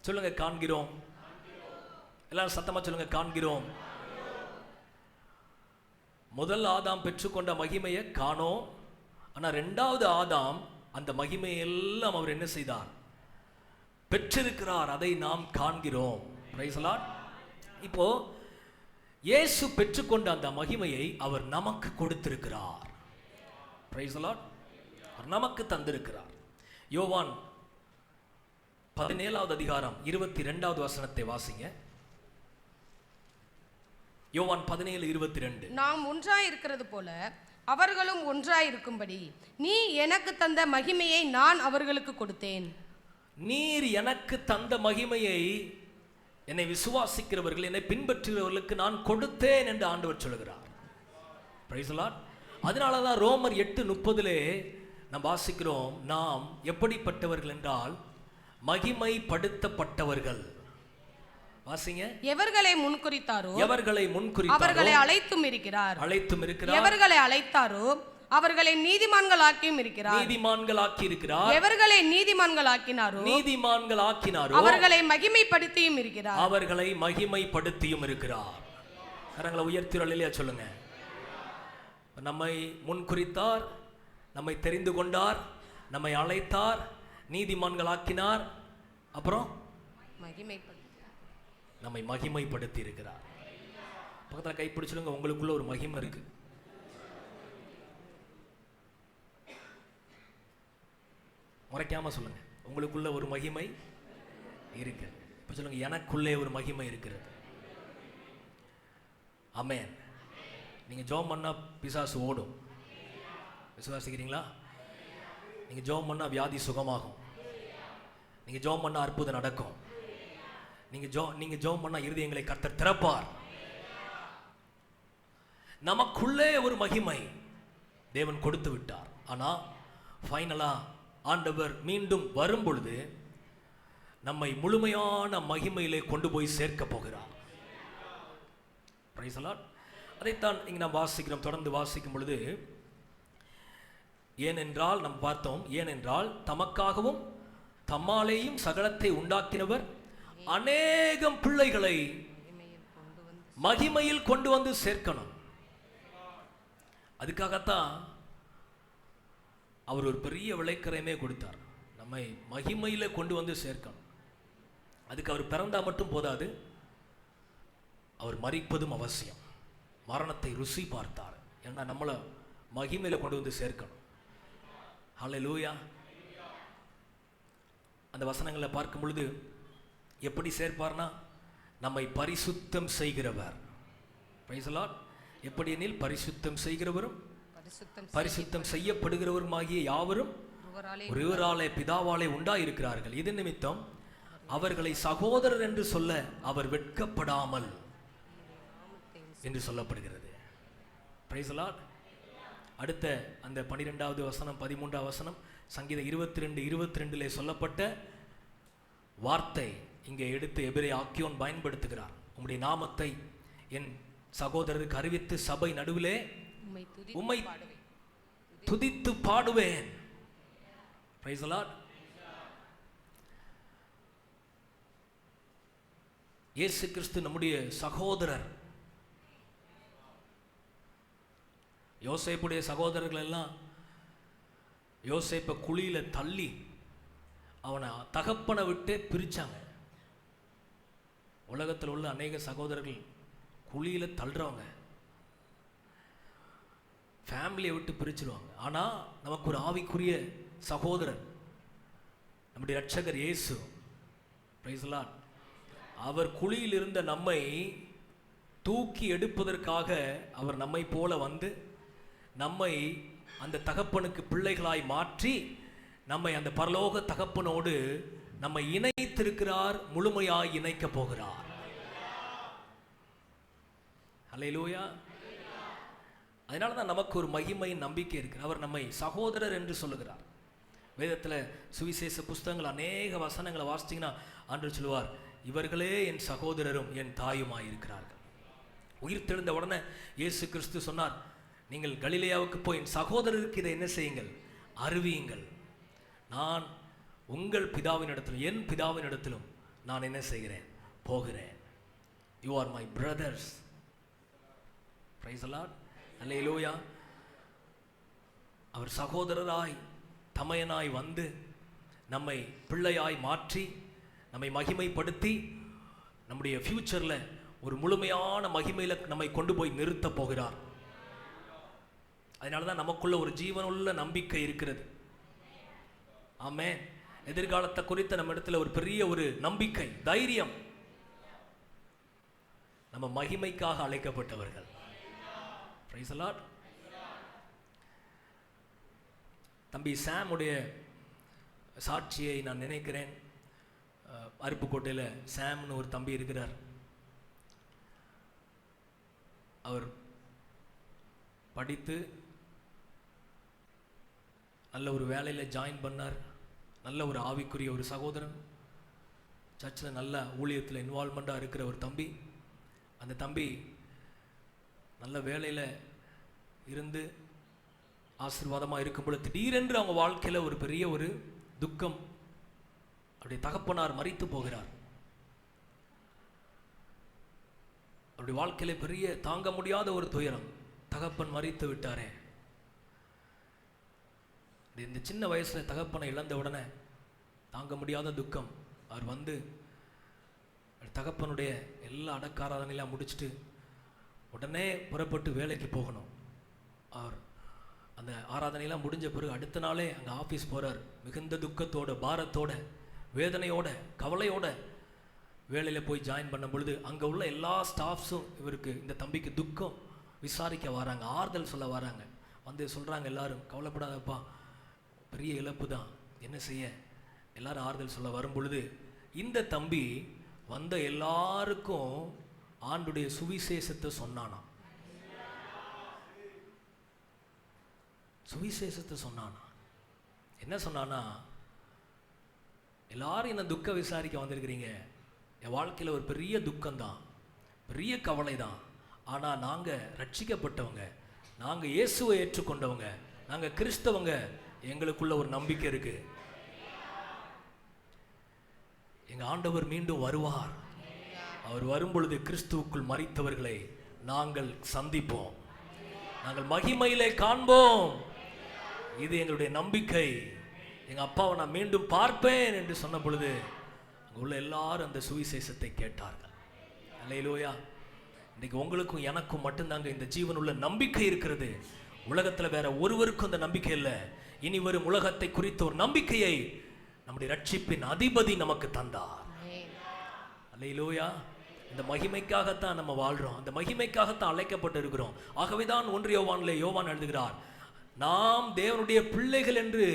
[SPEAKER 2] சொல்லுங்க காண்கிறோம். எல்லாரும் சத்தமா சொல்லுங்க காண்கிறோம். முதல் ஆதாம் பெற்றுக்கொண்ட மகிமையை காணோம். ஆனால் இரண்டாவது ஆதாம் அந்த மகிமையை எல்லாம் அவர் என்ன செய்தார்? பெற்றிருக்கிறார். அதை நாம் காண்கிறோம். Price the lord. இப்போ இயேசு பெற்றுக்கொண்ட அந்த மகிமையை அவர் நமக்கு கொடுத்திருக்கிறார். Price the Lord. அவர் நமக்கு தந்திருக்கிறார். யோவான் 17வது அதிகாரம் 22வது வசனத்தை வாசிங்க. யோவான் 17:22.
[SPEAKER 3] நாம் ஒன்றாய் இருக்கிறது போல அவர்களும் ஒன்றாய் இருக்கும்படி நீ எனக்கு தந்த மகிமையை நான் அவர்களுக்கு கொடுத்தேன்.
[SPEAKER 2] நீர் எனக்கு தந்த மகிமையை என்னை விசுவாசிக்கிறவர்கள், என்னை பின்பற்றுகிறவர்களுக்கு நான் கொடுத்தேன் என்று ஆண்டவர் சொல்கிறார். Price the Lord. அதனால தான் ரோமர் 8:30 நாம் வாசிக்கிறோம், நாம் எப்படிப்பட்டவர்கள் என்றால் மகிமைப்படுத்தப்பட்டவர்கள். வாசிங்க.
[SPEAKER 3] எவர்களை முன்குறித்தாரோ அவர்களை அழைத்தும் இருக்கிறார். எவர்களை அழைத்தாரோ அவர்களை நீதிமான்களாக்கியும் இருக்கிறார். எவர்களை நீதிமான்களாக்கினாரோ அவர்களை மகிமைப்படுத்தியும் இருக்கிறார்.
[SPEAKER 2] கரங்களை உயர்த்திரலையா சொல்லுங்க. நம்மை முன்குறித்தார், நம்மை தெரிந்து கொண்டார், நம்மை அழைத்தார், நீதிமான்களாக்கினார், அப்புறம் நம்மை மகிமைப்படுத்தி இருக்கிறார். பக்கத்தில் கைப்பிடி சொல்லுங்க, உங்களுக்குள்ள ஒரு மகிமை இருக்கு. முறைக்காம சொல்லுங்க, உங்களுக்குள்ள ஒரு மகிமை இருக்கு. இப்ப சொல்லுங்க, எனக்குள்ளே ஒரு மகிமை இருக்கிறது. ஆமென். நீங்க ஜெபம் பண்ணா பிசாசு ஓடும். விசுவாசிக்கிறீங்களா? நீங்க ஜெபம் பண்ணா வியாதி சுகமாகும். நீங்க ஜெபம் பண்ணா அற்புதம் நடக்கும். நீங்க ஜெபம் பண்ணா இருதயங்களை கர்த்தர் திறப்பார். நமக்குள்ளே ஒரு மகிமை தேவன் கொடுத்து விட்டார். ஆனா ஃபைனலா ஆண்டவர் மீண்டும் வரும் பொழுது நம்மை முழுமையான மகிமையிலே கொண்டு போய் சேர்க்க போகிறார். Price the Lord. அதைத்தான் இங்க நாம் வாசிக்கிறோம். தொடர்ந்து வாசிக்கும் பொழுது, ஏனென்றால் நாம் பார்த்தோம், ஏனென்றால் தமக்காகவும் தம்மாலேயும் சகலத்தை உண்டாக்கினவர் அநேகம் பிள்ளைகளை மகிமையில் கொண்டு வந்து சேர்க்கணும். அதுக்காகத்தான் அவர் ஒரு பெரிய விளைக்கரையுமே கொடுத்தார், நம்மை மகிமையில கொண்டு வந்து சேர்க்கணும். அதுக்கு அவர் பிறந்தா மட்டும் போதாது, அவர் மரிப்பதும் அவசியம். மரணத்தை ருசி பார்த்தார். ஏன்னா நம்மளை மகிமையில கொண்டு வந்து சேர்க்கணும். ஹல்லேலூயா. அந்த வசனங்களை பார்க்கும் பொழுது எப்படி சேர்ப்பார்னா, நம்மை பரிசுத்தம் செய்கிறவர். Price the Lord. எப்படியெனில் பரிசுத்தம் செய்கிறவரும்
[SPEAKER 3] பரிசுத்தம்
[SPEAKER 2] பரிசுத்தம் செய்யப்படுகிறவருமாகிய யாவரும் ஒருவராலே பிதாவாலே உண்டாயிருக்கிறார்கள். இது நிமித்தம் அவர்களை சகோதரர் என்று சொல்ல அவர் வெட்கப்படாமல் என்று சொல்லப்படுகிறது. Price the Lord. அடுத்த அந்த 12வது வசனம் 13வது வசனம் சங்கீதம் 22:22 சொல்லப்பட்ட வார்த்தை இங்கே எடுத்து எபிரே ஆக்கியோன் பயன்படுத்துகிறார். உம்முடைய நாமத்தை என் சகோதரருக்கு அறிவித்து சபை நடுவிலே உம்மை துதித்து பாடுவேன். Price the Lord. இயேசு கிறிஸ்து நம்முடைய சகோதரர். யோசேப்புடைய சகோதரர்கள் எல்லாம் யோசேப்பை குழியில தள்ளி அவனை தகப்பனை விட்டு பிரிச்சாங்க. உலகத்தில் உள்ள அநேக சகோதரர்கள் குழியில தள்ளுறவங்க, ஃபேமிலியை விட்டு பிரிச்சிருவாங்க. ஆனா நமக்கு ஒரு ஆவிக்குரிய சகோதரர் நம்முடைய இரட்சகர் இயேசு. Price the Lord. அவர் குழியில் இருந்த நம்மை தூக்கி எடுப்பதற்காக அவர் நம்மை போல வந்து நம்மை அந்த தகப்பனுக்கு பிள்ளைகளாய் மாற்றி நம்மை அந்த பரலோக தகப்பனோடு நம்மை இணைத்திருக்கிறார், முழுமையாய் இணைக்க போகிறார். அல்லேலூயா. அதனால தான் நமக்கு ஒரு மகிமை நம்பிக்கை இருக்கு. அவர் நம்மை சகோதரர் என்று சொல்லுகிறார். வேதத்தில் சுவிசேஷ புஸ்தகங்கள் அநேக வசனங்களை வாசித்தீங்கன்னா ஆண்டவர் சொல்லுவார், இவர்களே என் சகோதரரும் என் தாயுமாய் இருக்கிறார்கள். உயிர் தெழுந்த உடனே இயேசு கிறிஸ்து சொன்னார், நீங்கள் கலிலேயாவுக்கு போய் என் சகோதரருக்கு இதை என்ன செய்யுங்கள், அறிவியுங்கள். நான் உங்கள் பிதாவினிடத்திலும் என் பிதாவினிடத்திலும் நான் என்ன செய்கிறேன், போகிறேன். You are my brothers. Praise the Lord. Hallelujah. அவர் சகோதரராய் தமையனாய் வந்து நம்மை பிள்ளையாய் மாற்றி நம்மை மகிமைப்படுத்தி நம்முடைய ஃபியூச்சர்ல ஒரு முழுமையான மகிமையில நம்மை கொண்டு போய் நிறுத்த போகிறார். அதனால தான் நமக்குள்ள ஒரு ஜீவனுள்ள நம்பிக்கை இருக்கிறது. ஆமென். எதிர்காலத்தை குறித்த நம்ம இடத்துல ஒரு பெரிய ஒரு நம்பிக்கை, தைரியம். நம்ம மகிமைக்காக அழைக்கப்பட்டவர்கள். Price the Lord. தம்பி சாமுடைய சாட்சியை நான் நினைக்கிறேன். அருப்புக்கோட்டையில் சாம்னு ஒரு தம்பி இருக்கிறார். அவர் படித்து நல்ல ஒரு வேலையில் ஜாயின் பண்ணார். நல்ல ஒரு ஆவிக்குரிய ஒரு சகோதரன், சர்ச்சில் நல்ல ஊழியத்தில் இன்வால்மெண்ட்டாக இருக்கிற ஒரு தம்பி. அந்த தம்பி நல்ல வேலையில் இருந்து ஆசீர்வாதமாக இருக்கும்போது திடீரென்று அவங்க வாழ்க்கையில் ஒரு பெரிய ஒரு துக்கம். அவருடைய தகப்பனார் மரித்து போகிறார். அவருடைய வாழ்க்கையில பெரிய தாங்க முடியாத ஒரு துயரம். தகப்பன் மரித்து விட்டாரே. இந்த சின்ன வயசுல தகப்பனை இழந்த உடனே தாங்க முடியாத துக்கம். அவர் வந்து தகப்பனுடைய எல்லா அடக்காராதனையெல்லாம் முடிச்சுட்டு உடனே புறப்பட்டு வேலைக்கு போகணும். அவர் அந்த ஆராதனையெல்லாம் முடிஞ்ச பிறகு அடுத்த நாளே அங்கே ஆஃபீஸ் போகிறார். மிகுந்த துக்கத்தோட, பாரத்தோட, வேதனையோட, கவலையோட வேலையில் போய் ஜாயின் பண்ணும் பொழுது அங்கே உள்ள எல்லா ஸ்டாஃப்ஸும் இவருக்கு, இந்த தம்பிக்கு துக்கம் விசாரிக்க வராங்க, ஆறுதல் சொல்ல வராங்க. வந்து சொல்கிறாங்க எல்லாரும், கவலைப்படாதப்பா, பெரிய இழப்பு தான், என்ன செய்ய, எல்லாரும் ஆறுதல் சொல்ல வரும் பொழுது இந்த தம்பி வந்த எல்லாருக்கும் ஆண்டுடைய சுவிசேஷத்தை சொன்னானா. சுவிசேஷத்தை சொன்னானா. என்ன சொன்னானா, எல்லாரும் என்ன துக்க விசாரிக்க வந்திருக்கிறீங்க, என் வாழ்க்கையில் ஒரு பெரிய துக்கம்தான், பெரிய கவலை தான். ஆனால் நாங்கள் ரட்சிக்கப்பட்டவங்க, நாங்கள் இயேசுவை ஏற்றுக்கொண்டவங்க, நாங்கள் கிறிஸ்தவங்க, எங்களுக்குள்ள ஒரு நம்பிக்கை இருக்கு. எங்கள் ஆண்டவர் மீண்டும் வருவார். அவர் வரும்பொழுது கிறிஸ்துவுக்குள் மரித்தவர்களை நாங்கள் சந்திப்போம், நாங்கள் மகிமையிலே காண்போம். இது எங்களுடைய நம்பிக்கை. எங்கள் அப்பாவை நான் மீண்டும் பார்ப்பேன் என்று சொன்ன பொழுது அங்கே உள்ள எல்லாரும் அந்த சுவிசேஷத்தை கேட்டார்கள். அல்லேலூயா. இன்னைக்கு உங்களுக்கும் எனக்கும் மட்டும்தாங்க இந்த ஜீவன் உள்ள நம்பிக்கை இருக்கிறது. உலகத்தில் வேற ஒருவருக்கும் அந்த நம்பிக்கை இல்லை. இனி வரும் உலகத்தை குறித்த ஒரு நம்பிக்கையை நம்முடைய ரட்சிப்பின் அதிபதி நமக்கு தந்தார். அல்லேலூயா. இந்த மகிமைக்காகத்தான் நம்ம வாழ்றோம், அந்த மகிமைக்காகத்தான் அழைக்கப்பட்டு இருக்கிறோம். ஆகவேதான் 1 யோவானிலே யோவான் எழுதுகிறார், நாம் தேவனுடைய பிள்ளைகள் என்று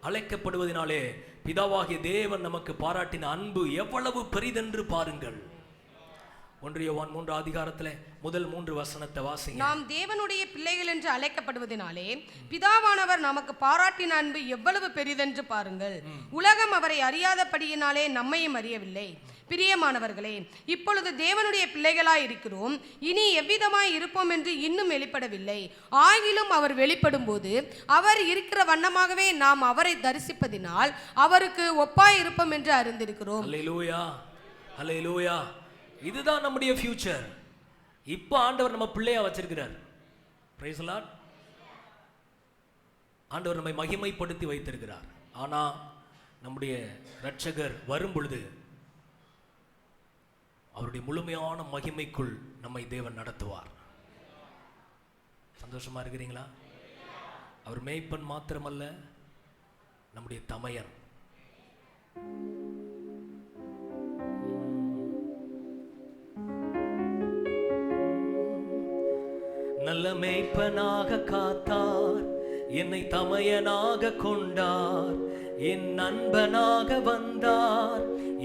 [SPEAKER 2] அழைக்கப்படுவதனாலே பிதாவாகிய தேவன் நமக்கு பாராட்டின அன்பு எவ்வளவு பெரிதென்று பாருங்கள். 1 யோவான் 3 அதிகாரத்திலே முதல் 3 வசனத்தை வாசிங்க.
[SPEAKER 3] நாம் தேவனுடைய பிள்ளைகள் என்று அழைக்கப்படுவதனாலே பிதாவானவர் நமக்கு பாராட்டின அன்பு எவ்வளவு பெரிதென்று பாருங்கள். உலகம் அவரை அறியாதபடியினாலே நம்மையும் அறியவில்லை. பிரியமானவர்களே, இப்பொழுது தேவனுடைய பிள்ளைகளாய் இருக்கிறோம், இனி எவ்விதமாய் இருப்போம் என்று இன்னும் வெளிப்படவில்லை. ஆகிலும் அவர் வெளிப்படும் போது அவர் இருக்கிற வண்ணமாகவே நாம் அவரை தரிசிப்பதினால் அவருக்கு ஒப்பாய் இருப்போம் என்று அறிந்திருக்கிறோம்.
[SPEAKER 2] அல்லேலூயா, அல்லேலூயா. இதுதான் நம்முடைய ஃபியூச்சர். இப்போ ஆண்டவர் நம்ம பிள்ளையா வச்சிருக்கிறார். Price the Lord. ஆண்டவர் நம்மை மகிமைப்படுத்தி வைத்திருக்கிறார். ஆனா நம்முடைய இரட்சகர் வரும் பொழுது அவருடைய முழுமையான மகிமைக்குள் நம்மை தேவன் நடத்துவார். சந்தோஷமா இருக்கிறீங்களா? அவர் மேய்ப்பன் மாத்திரமல்ல, நம்முடைய தமையன். நல்ல மேய்ப்பனாக காத்தார், என்னை தமையனாக கொண்டார், என் நண்பனாக வந்தார்,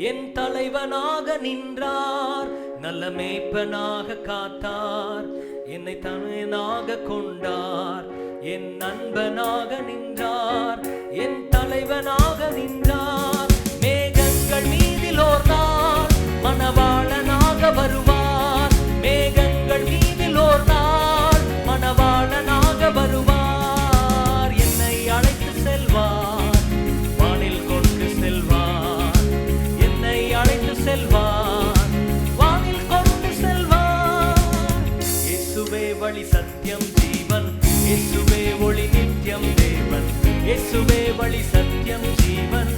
[SPEAKER 2] என் தலைவனாக நின்றார். நல்ல மேய்ப்பனாக காத்தார், என்னை தமையனாக கொண்டார், என் நண்பனாக நின்றார், என் தலைவனாக நின்றார். மேகங்கள் மீதில் ஓர் நாள் மணவாளனாக வருவார், மேகங்கள் மீதில் ஓர் நாள் மணவாளனாக வருவார். என்னை அழைத்து செல்வார், வானில் கொண்டு செல்வார், என்னை அழைத்து செல்வார், வானில் கொண்டு செல்வார். இயேசுவே வழி சத்தியம் ஜீவன், இயேசுவே ஒளி நித்தியம் தேவன், இயேசுவே வழி சத்தியம் ஜீவன்.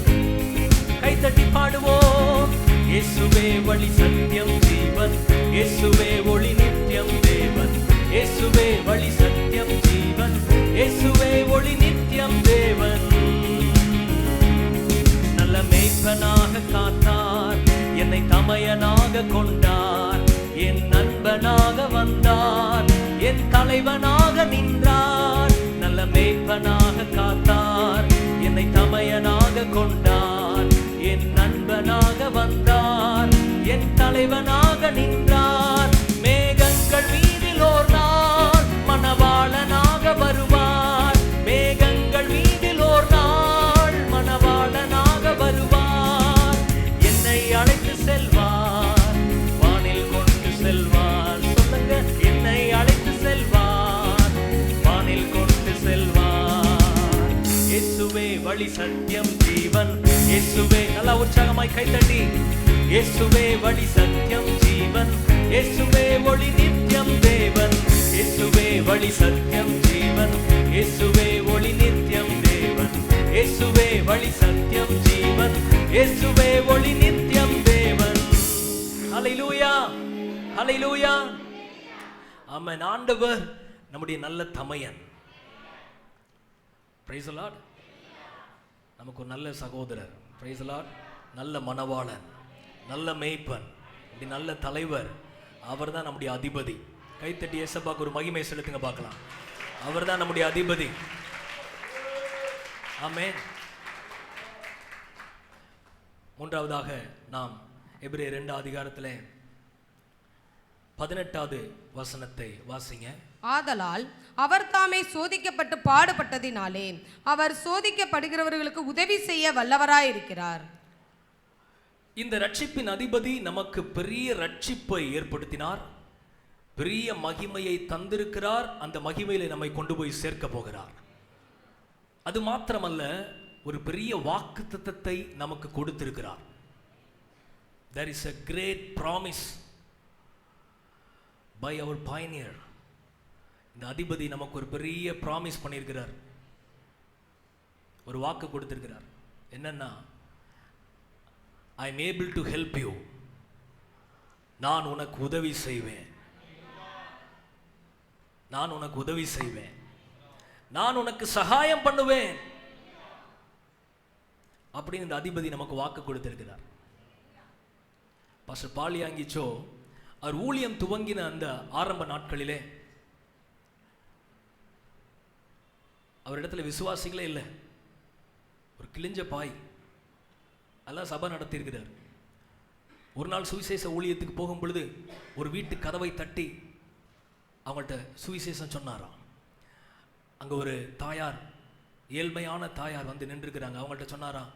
[SPEAKER 2] கைத்தட்டி பாடுவோம். இயேசுவே வழி சத்தியம் ஜீவன், இயேசுவே ஒளி நித்தியம் தேவன், இயேசுவே வழி சத்தியம் ஜீவன், இயேசுவே ஒளி நித்தியம் தேவன். நல்ல மேய்ப்பனாக காத்தார், என்னை தமையனாக கொண்டார், என் நண்பனாக வந்தார், என் தலைவனாக நின்றார். நல்ல மேய்ப்பனாக காத்தார், என்னை தமையனாக கொண்டார், என் நண்பனாக வந்தார், என் தலைவனாக நின்றார். மேகங்கள் மீதில் ஓர் நாள் மணவாளனாக வருவார், மேகங்கள் மீதில் ஓர் நாள் மணவாளனாக வருவார். என்னை அழைத்து செல்வார், வானில் கொண்டு செல்வார். சொல்லுங்க, என்னை அழைத்து செல்வார், வானில் கொண்டு செல்வார். இயேசுவே வழி சத்தியம் ஜீவன், இயேசுவே. நல்லா உற்சாகமாய் கைத்தட்டி. இயேசுவே வழி சத்தியம் ஜீவன், இயேசுவே ஒளி நித்தியம் தேவன், இயேசுவே வழி சத்தியம் ஜீவன், இயேசுவே ஒளி நித்தியம் தேவன், இயேசுவே வழி சத்தியம் ஜீவன், இயேசுவே ஒளி நித்தியம் தேவன். ஹல்லேலூயா, ஹல்லேலூயா. ஆமென். ஆண்டவர் நம்முடைய நல்ல தமையன். Price the Lord. நமக்கு ஒரு நல்ல சகோதரர். Price the Lord. நல்ல மணவாளன், நல்ல மேய்ப்பன், இப்படி நல்ல தலைவர். அவர் தான் நம்முடைய அதிபதி. கைத்தட்டி ஏசப்பாக்கு ஒரு மகிமை செலுத்துங்க பார்க்கலாம். அவர் தான் நம்முடைய அதிபதி. ஆமென். மூன்றாவதாக நாம் எபிரேயர் 2 அதிகாரத்திலே 18வது வசனத்தை வாசிங்க.
[SPEAKER 3] ஆதலால் அவர் தாமே சோதிக்கப்பட்டு பாடுபட்டதினாலே அவர் சோதிக்கப்படுகிறவர்களுக்கு உதவி செய்ய வல்லவராயிருக்கிறார்.
[SPEAKER 2] இந்த ரட்சிப்பின் அதிபதி நமக்கு பெரிய ரட்சிப்பை ஏற்படுத்தினார், பெரிய மகிமையை தந்திருக்கிறார். அந்த மகிமையில நம்மை கொண்டு போய் சேர்க்க போகிறார். அது மாத்திரமல்ல, ஒரு பெரிய வாக்குத்தத்தத்தை நமக்கு கொடுத்திருக்கிறார். There is a great promise by our pioneer. இந்த அதிபதி நமக்கு ஒரு பெரிய ப்ராமிஸ் பண்ணியிருக்கிறார், ஒரு வாக்கு கொடுத்திருக்கிறார். என்னன்னா, I am able to help you. நான் உனக்கு உதவி செய்வேன், நான் உனக்கு உதவி செய்வேன், நான் உனக்கு சகாயம் பண்ணுவேன் அப்படின்னு இந்த அதிபதி நமக்கு வாக்கு கொடுத்திருக்கிறார். பாஸ்டர் பாலியாங்கிச்சோ அவர் ஊழியம் துவங்கின அந்த ஆரம்ப நாட்களிலே அவரிடத்துல விசுவாசிகளே இல்லை, ஒரு கிழிஞ்ச பாய், அதெல்லாம் சபை நடத்தியிருக்கிறார். ஒரு நாள் சுவிசேஷ ஊழியத்துக்கு போகும் பொழுது ஒரு வீட்டு கதவை தட்டி அவங்கள்ட்ட சுவிசேஷம் சொன்னாராம். அங்கே ஒரு தாயார், ஏழ்மையான தாயார் வந்து நின்றுக்கிறாங்க. அவங்கள்ட்ட சொன்னாராம்,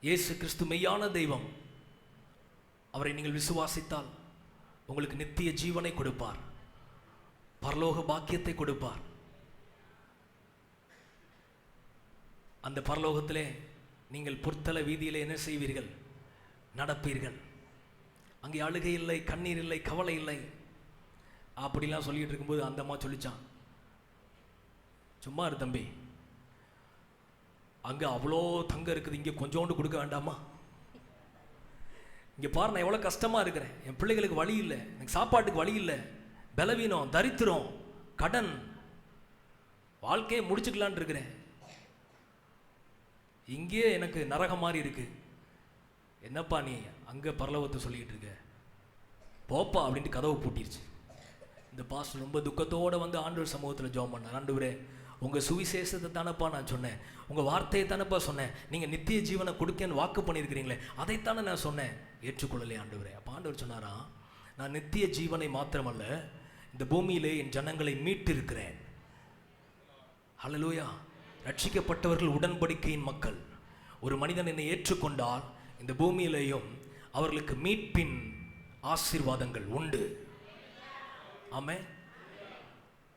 [SPEAKER 2] இயேசு கிறிஸ்து மெய்யான தெய்வம், அவரை நீங்கள் விசுவாசித்தால் உங்களுக்கு நித்திய ஜீவனை கொடுப்பார், பரலோக பாக்கியத்தை கொடுப்பார். அந்த பரலோகத்திலே நீங்கள் பொற்தல வீதியிலே என்ன செய்வீர்கள்? நடப்பீர்கள். அங்கே அழுகை இல்லை, கண்ணீர் இல்லை, கவலை இல்லை. அப்படிலாம் சொல்லிட்டு இருக்கும்போது அந்த அம்மா சொல்லிச்சான், சும்மா இரு தம்பி, அங்கே அவ்வளோ தங்கம் இருக்குது, இங்கே கொஞ்சோண்டு கொடுக்க வேண்டாமா? இங்கே பாரு, நான் எவ்வளோ கஷ்டமாக இருக்கிறேன், என் பிள்ளைகளுக்கு வழி இல்லை, எனக்கு சாப்பாட்டுக்கு வழி இல்லை, பலவீனம், தரித்திரம், கடன், வாழ்க்கையை முடிச்சுக்கலான் இருக்கிறேன், இங்கே எனக்கு நரகம் மாதிரி இருக்கு, என்னப்பா நீ அங்கே பரலோகத்தை சொல்லிக்கிட்டு இருக்க, போப்பா அப்படின்ட்டு கதவை பூட்டிருச்சு. இந்த பாஸ்டர் ரொம்ப துக்கத்தோடு வந்து ஆண்டவர் சமூகத்தில் ஜெபம் பண்ணார். ஆண்டவரே, உங்கள் சுவிசேஷத்தை தானப்பா நான் சொன்னேன், உங்கள் வார்த்தையை தானப்பா சொன்னேன், நீங்கள் நித்திய ஜீவனை கொடுக்கன்னு வாக்கு பண்ணியிருக்கிறீங்களே, அதைத்தானே நான் சொன்னேன், ஏற்றுக்கொள்ளலே ஆண்டவரே. அப்போ ஆண்டவர் சொன்னாராம், நான் நித்திய ஜீவனை மாத்திரமல்ல, இந்த பூமியிலே என் ஜனங்களை மீட்டு இருக்கிறேன். ஹல்லேலூயா. ரட்சிக்கப்பட்டவர்கள் உடன்படிக்கையின் மக்கள். ஒரு மனிதன் என்னை ஏற்றுக்கொண்டால் இந்த பூமியிலேயும் அவர்களுக்கு மீட்பின் ஆசீர்வாதங்கள் உண்டு. ஆமென்.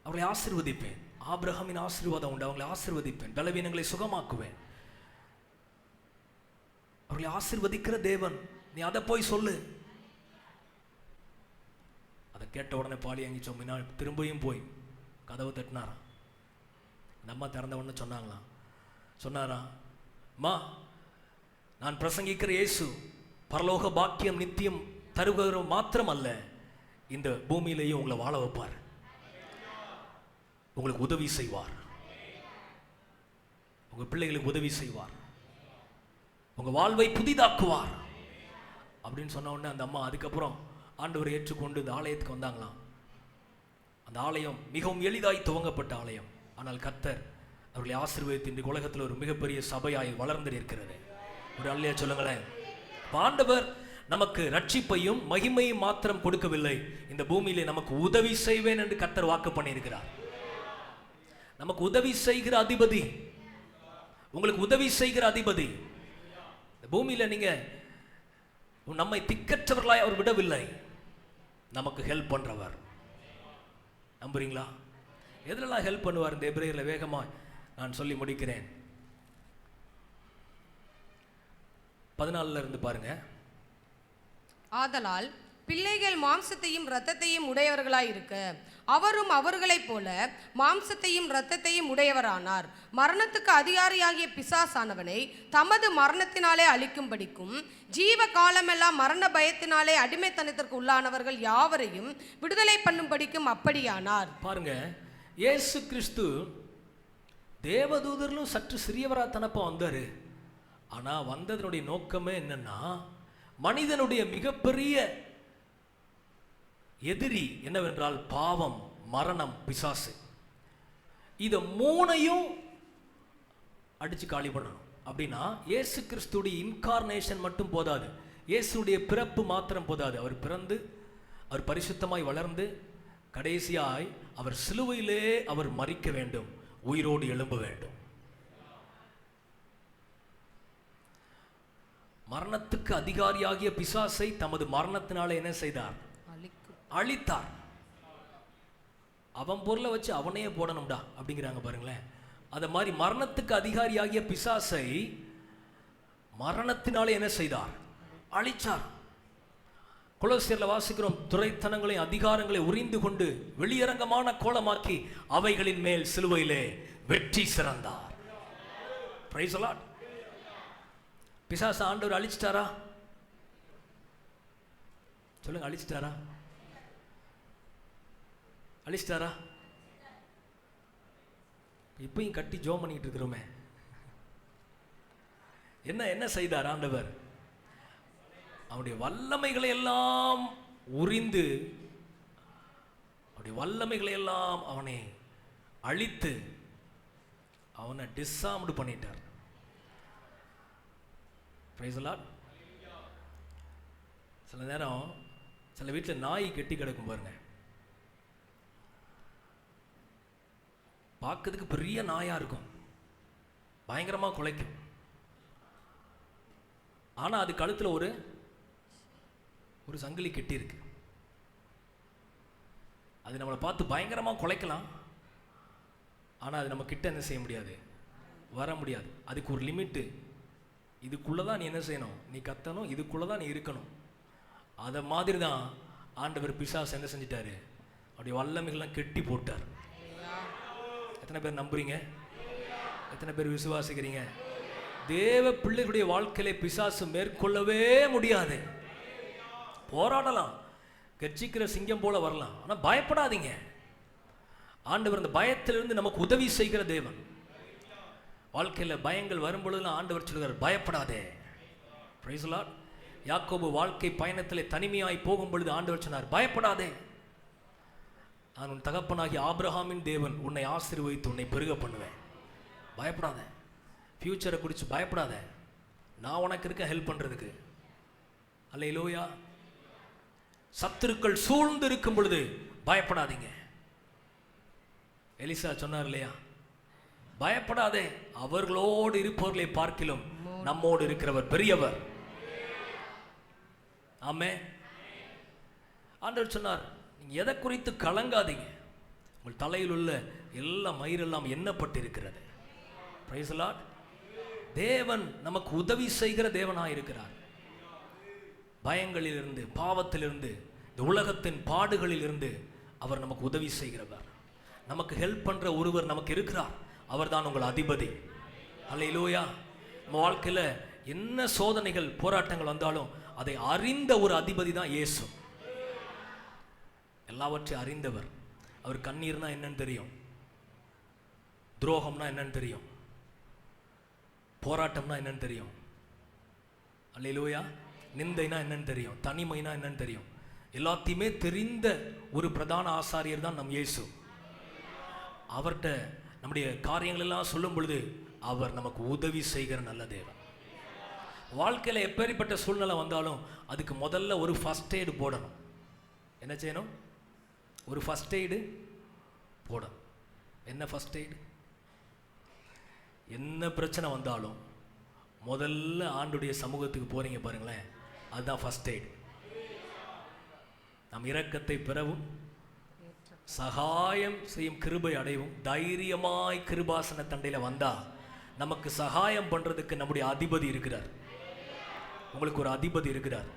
[SPEAKER 2] அவர்களை ஆசீர்வதிப்பேன். ஆபிரகாமின் ஆசீர்வாதம் உண்டு, அவங்களை ஆசீர்வதிப்பேன், பலவீனங்களை சுகமாக்குவேன். அவர்களை ஆசீர்வதிக்கிற தேவன், நீ அதை போய் சொல்லு. அதை கேட்ட உடனே பாடி அங்கி சொன்னால் திரும்பியும் போய் கதவை தட்டினாராம். அந்த அம்மா திறந்த உடனே சொன்னாராம், அம்மா, நான் பிரசங்கிக்கிற இயேசு பரலோக பாக்கியம் நித்தியம் தருகிற மாத்திரம் அல்ல, இந்த பூமியிலேயும் உங்களை வாழ வைப்பார், உங்களுக்கு உதவி செய்வார், உங்க பிள்ளைகளுக்கு உதவி செய்வார், உங்க வாழ்வை புதிதாக்குவார் அப்படின்னு சொன்ன உடனே அந்த அம்மா அதுக்கப்புறம் ஆண்டவரை ஏற்றுக்கொண்டு இந்த ஆலயத்துக்கு வந்தாங்களாம். அந்த ஆலயம் மிகவும் எளிதாய் துவங்கப்பட்ட ஆலயம். ஆனால் கர்த்தர் அவர்களை ஆசீர்வதித்து இன்றைக்கு உலகத்தில் ஒரு மிகப்பெரிய சபையாய் வளர்ந்து இருக்கிறது. ஒரு அல்லையா சொல்லுங்களேன். ஆண்டவர் நமக்கு ரட்சிப்பையும் மகிமையும் மாத்திரம் கொடுக்கவில்லை, இந்த பூமியிலே நமக்கு உதவி செய்வேன் என்று கர்த்தர் வாக்கு பண்ணியிருக்கிறார். நமக்கு உதவி செய்கிற அதிபதி, உங்களுக்கு உதவி செய்கிற அதிபதி. இந்த பூமியில நீங்க நம்மை திக்கற்றவர்களாய் அவர் விடவில்லை, நமக்கு ஹெல்ப் பண்றவர். நம்புறீங்களா? எதிலெல்லாம் ஹெல்ப் பண்ணுவார்? இந்த எபிரேயர்ல வேகமா நான் சொல்லி முடிக்கிறேன். 14 இருந்து பாருங்க.
[SPEAKER 3] ஆதலால் பிள்ளைகள் மாம்சத்தையும் இரத்தத்தையும் உடையவர்களாய் இருக்க அவரும் அவர்களைப் போல மாம்சத்தையும் இரத்தத்தையும் உடையவரானார். மரணத்துக்கு அதிகாரியாகிய பிசாசானவனை தமது மரணத்தினாலே அழிக்கும்படிக்கும் ஜீவ காலமெல்லாம் மரண பயத்தினாலே அடிமைத்தனத்திற்கு உள்ளானவர்கள் யாவரையும் விடுதலை பண்ணும்படிக்கும் அப்படியானார்.
[SPEAKER 2] பாருங்க, இயேசு கிறிஸ்து தேவதூதர்களும் சற்று சிறியவரா தனப்பா வந்தாரு. ஆனா வந்ததனுடைய நோக்கமே என்னன்னா, மனிதனுடைய மிகப்பெரிய எதிரி என்னவென்றால் பாவம், மரணம், பிசாசு. இதை மூணையும் அடிச்சு காலி பண்ணணும். அப்படின்னா இயேசு கிறிஸ்துடைய இன்கார்னேஷன் மட்டும் போதாது, இயேசுடைய பிறப்பு மாத்திரம் போதாது. அவர் பிறந்து, அவர் பரிசுத்தமாய் வளர்ந்து, கடைசியாய் அவர் சிலுவையிலே அவர் மரிக்க வேண்டும், உயிரோடு எழும்ப வேண்டும். மரணத்துக்கு அதிகாரியாகிய பிசாசை தமது மரணத்தினாலே என்ன செய்தார்? அழித்தார். அவன் பொருளை வச்சு அவனையே போடணும்டா அப்படிங்கிறாங்க பாருங்களேன். அத மாதிரி மரணத்துக்கு அதிகாரியாகிய பிசாசை மரணத்தினாலே என்ன செய்தார்? அழிச்சார். கொலோசியர்ல வாசிக்கிறோம், துரைத்தனங்களை அதிகாரங்களை உரிந்து கொண்டு வெளியரங்கமான கோலமாக்கி அவைகளின் மேல் சிலுவையிலே வெற்றி சிறந்தார். Price the Lord. பிசாசு ஆண்டவர் அழிச்சிட்டாரா? சொல்லுங்க, அழிச்சிட்டாரா? அழிச்சிட்டாரா? இப்பயும் கட்டி ஜோம் பண்ணிட்டு இருக்கிறோமே. என்ன என்ன செய்தார் ஆண்டவர்? அவனுடைய வல்லமைகளை எல்லாம் உரிந்து அப்படி வல்லமைகளை எல்லாம் அவனை அழித்து அவனை டிஸ்ஆர்ம்டு பண்ணிட்டார். Price the Lord. சில நேரம் சில வீட்டில் நாய் கெட்டி கிடக்கும் பாருங்க, பார்க்கறதுக்கு பெரிய நாயா இருக்கும், பயங்கரமாக குலைக்கும். ஆனால் அது கழுத்தில் ஒரு சங்கிலி கெட்டி இருக்கு. அது நம்மளை பார்த்து பயங்கரமாக குலைக்கலாம், ஆனால் அது நம்ம கிட்ட என்ன செய்ய முடியாது, வர முடியாது. அதுக்கு ஒரு லிமிட்டு. இதுக்குள்ளே தான் நீ என்ன செய்யணும், நீ கத்தணும், இதுக்குள்ளே தான் நீ இருக்கணும். அதை மாதிரி தான் ஆண்டவர் பிசாசு என்ன செஞ்சிட்டாரு, அப்படி வல்லமைகள்லாம் கெட்டி போட்டார். எத்தனை பேர் நம்புறீங்க? எத்தனை பேர் விசுவாசிக்கிறீங்க? தேவ பிள்ளைகளுடைய வாழ்க்கையில பிசாசு மேற்கொள்ளவே முடியாது. போராடலாம், கர்ஜிக்கிற சிங்கம் போல வரலாம், ஆனால் பயப்படாதீங்க. ஆண்டவர் அந்த பயத்திலிருந்து நமக்கு உதவி செய்கிற தேவன். வாழ்க்கையில் பயங்கள் வரும்பொழுதுலாம் ஆண்டவர் சொல்கிறார், பயப்படாதே. Price the Lord. யாக்கோபு வாழ்க்கை பயணத்தில் தனிமையாய் போகும் பொழுது ஆண்டவர் சொன்னார், பயப்படாதே, நான் உன் தகப்பனாகி ஆபிரகாமின் தேவன், உன்னை ஆசீர்வதித்து உன்னை பெருக பண்ணுவேன். பயப்படாத, ஃபியூச்சரை குறித்து பயப்படாத, நான் உனக்கு இருக்க ஹெல்ப் பண்ணுறதுக்கு. அல்லேலூயா. சத்துருக்கள் சூழ்ந்து இருக்கும் பொழுது பயப்படாதீங்க. எலிசா சொன்னார் இல்லையா, பயப்படாதே, அவர்களோடு இருப்பவர்களை பார்க்கிலும் நம்மோடு இருக்கிறவர் பெரியவர். ஆமே. ஆண்டவர் சொன்னார், நீங்க எதை குறித்து கலங்காதீங்க, உங்கள் தலையில் உள்ள எல்லா மயிரெல்லாம் எண்ணப்பட்டிருக்கிறது. Price the Lord. தேவன் நமக்கு உதவி செய்கிற தேவனாக இருக்கிறார். பயங்களிலிருந்து, பாவத்திலிருந்து, இந்த உலகத்தின் பாடுகளில் இருந்து அவர் நமக்கு உதவி செய்கிறவர். நமக்கு ஹெல்ப் பண்ற ஒருவர் நமக்கு இருக்கிறார். அவர் தான் உங்கள் அதிபதி. அல்லேலூயா. நம்ம வாழ்க்கையில் என்ன சோதனைகள் போராட்டங்கள் வந்தாலும் அதை அறிந்த ஒரு அதிபதி தான் இயேசு. எல்லாவற்றையும் அறிந்தவர். அவர் கண்ணீர்னா என்னன்னு தெரியும், துரோகம்னா என்னன்னு தெரியும், போராட்டம்னா என்னன்னு தெரியும். அல்லேலூயா. நிந்தைனா என்னன்னு தெரியும், தனிமைனா என்னன்னு தெரியும். எல்லாத்தையுமே தெரிந்த ஒரு பிரதான ஆசாரியர் தான் நம் இயேசு. அவர்கிட்ட நம்முடைய காரியங்கள் எல்லாம் சொல்லும் பொழுது அவர் நமக்கு உதவி செய்கிற நல்ல தேவன். வாழ்க்கையில் எப்பேற்பட்ட சூழ்நிலை வந்தாலும் அதுக்கு முதல்ல ஒரு ஃபர்ஸ்ட் எய்டு போடணும். என்ன செய்யணும்? ஒரு ஃபர்ஸ்ட் எய்டு போடணும். என்ன ஃபர்ஸ்ட் எய்டு? என்ன பிரச்சனை வந்தாலும் முதல்ல ஆண்டுடைய சமூகத்துக்கு போறீங்க பாருங்களேன், அதுதான் ஃபர்ஸ்ட் எய்டு. நம் இரக்கத்தை பெறவும் சகாயம் செய்யும் கிருபை அடையவும் தைரியமாய் கிருபாசன தண்டையில் வந்தா நமக்கு சகாயம் பண்றதுக்கு நம்முடைய அதிபதி இருக்கிறார். உங்களுக்கு ஒரு அதிபதி இருக்கிறார்.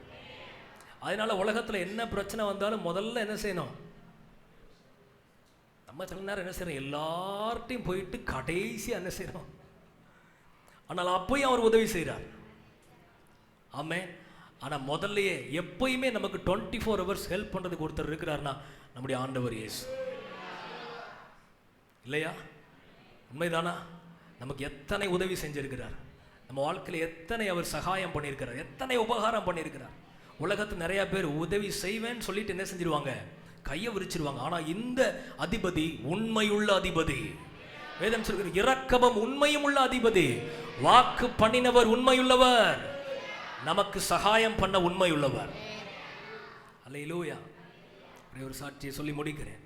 [SPEAKER 2] அதனால உலகத்தில் என்ன பிரச்சனை வந்தாலும் முதல்ல என்ன செய்யணும்? நம்ம சில நேரம் என்ன செய்யறோம்? எல்லார்ட்டையும் போயிட்டு கடைசியாக என்ன செய்யறோம்? ஆனால் அப்பயும் அவர் உதவி செய்கிறார். ஆமே. ஆனால் முதல்லையே எப்பயுமே நமக்கு 24 hours ஹெல்ப் பண்ணுறதுக்கு ஒருத்தர் இருக்கிறார்னா நம்முடைய ஆண்டவர் இயேசு. இல்லையா? உண்மைதானா? நமக்கு எத்தனை உதவி செஞ்சிருக்கிறார், நம்ம வாழ்க்கையில் எத்தனை அவர் சகாயம் பண்ணியிருக்கிறார், எத்தனை உபகாரம் பண்ணியிருக்கிறார். உலகத்தில் நிறைய பேர் உதவி செய்வேன்னு சொல்லிட்டு என்ன செஞ்சிருவாங்க? கையை விரிச்சிருவாங்க. ஆனால் இந்த அதிபதி உண்மையுள்ள அதிபதி. வேதம் சொல்கிற இரக்கமும் உண்மையும் உள்ள அதிபதி. வாக்கு பண்ணினவர் உண்மையுள்ளவர், நமக்கு சகாயம் பண்ண உண்மையுள்ளவர். அல்லேலூயா. ஒரு சாட்சியை சொல்லி முடிக்கிறேன்.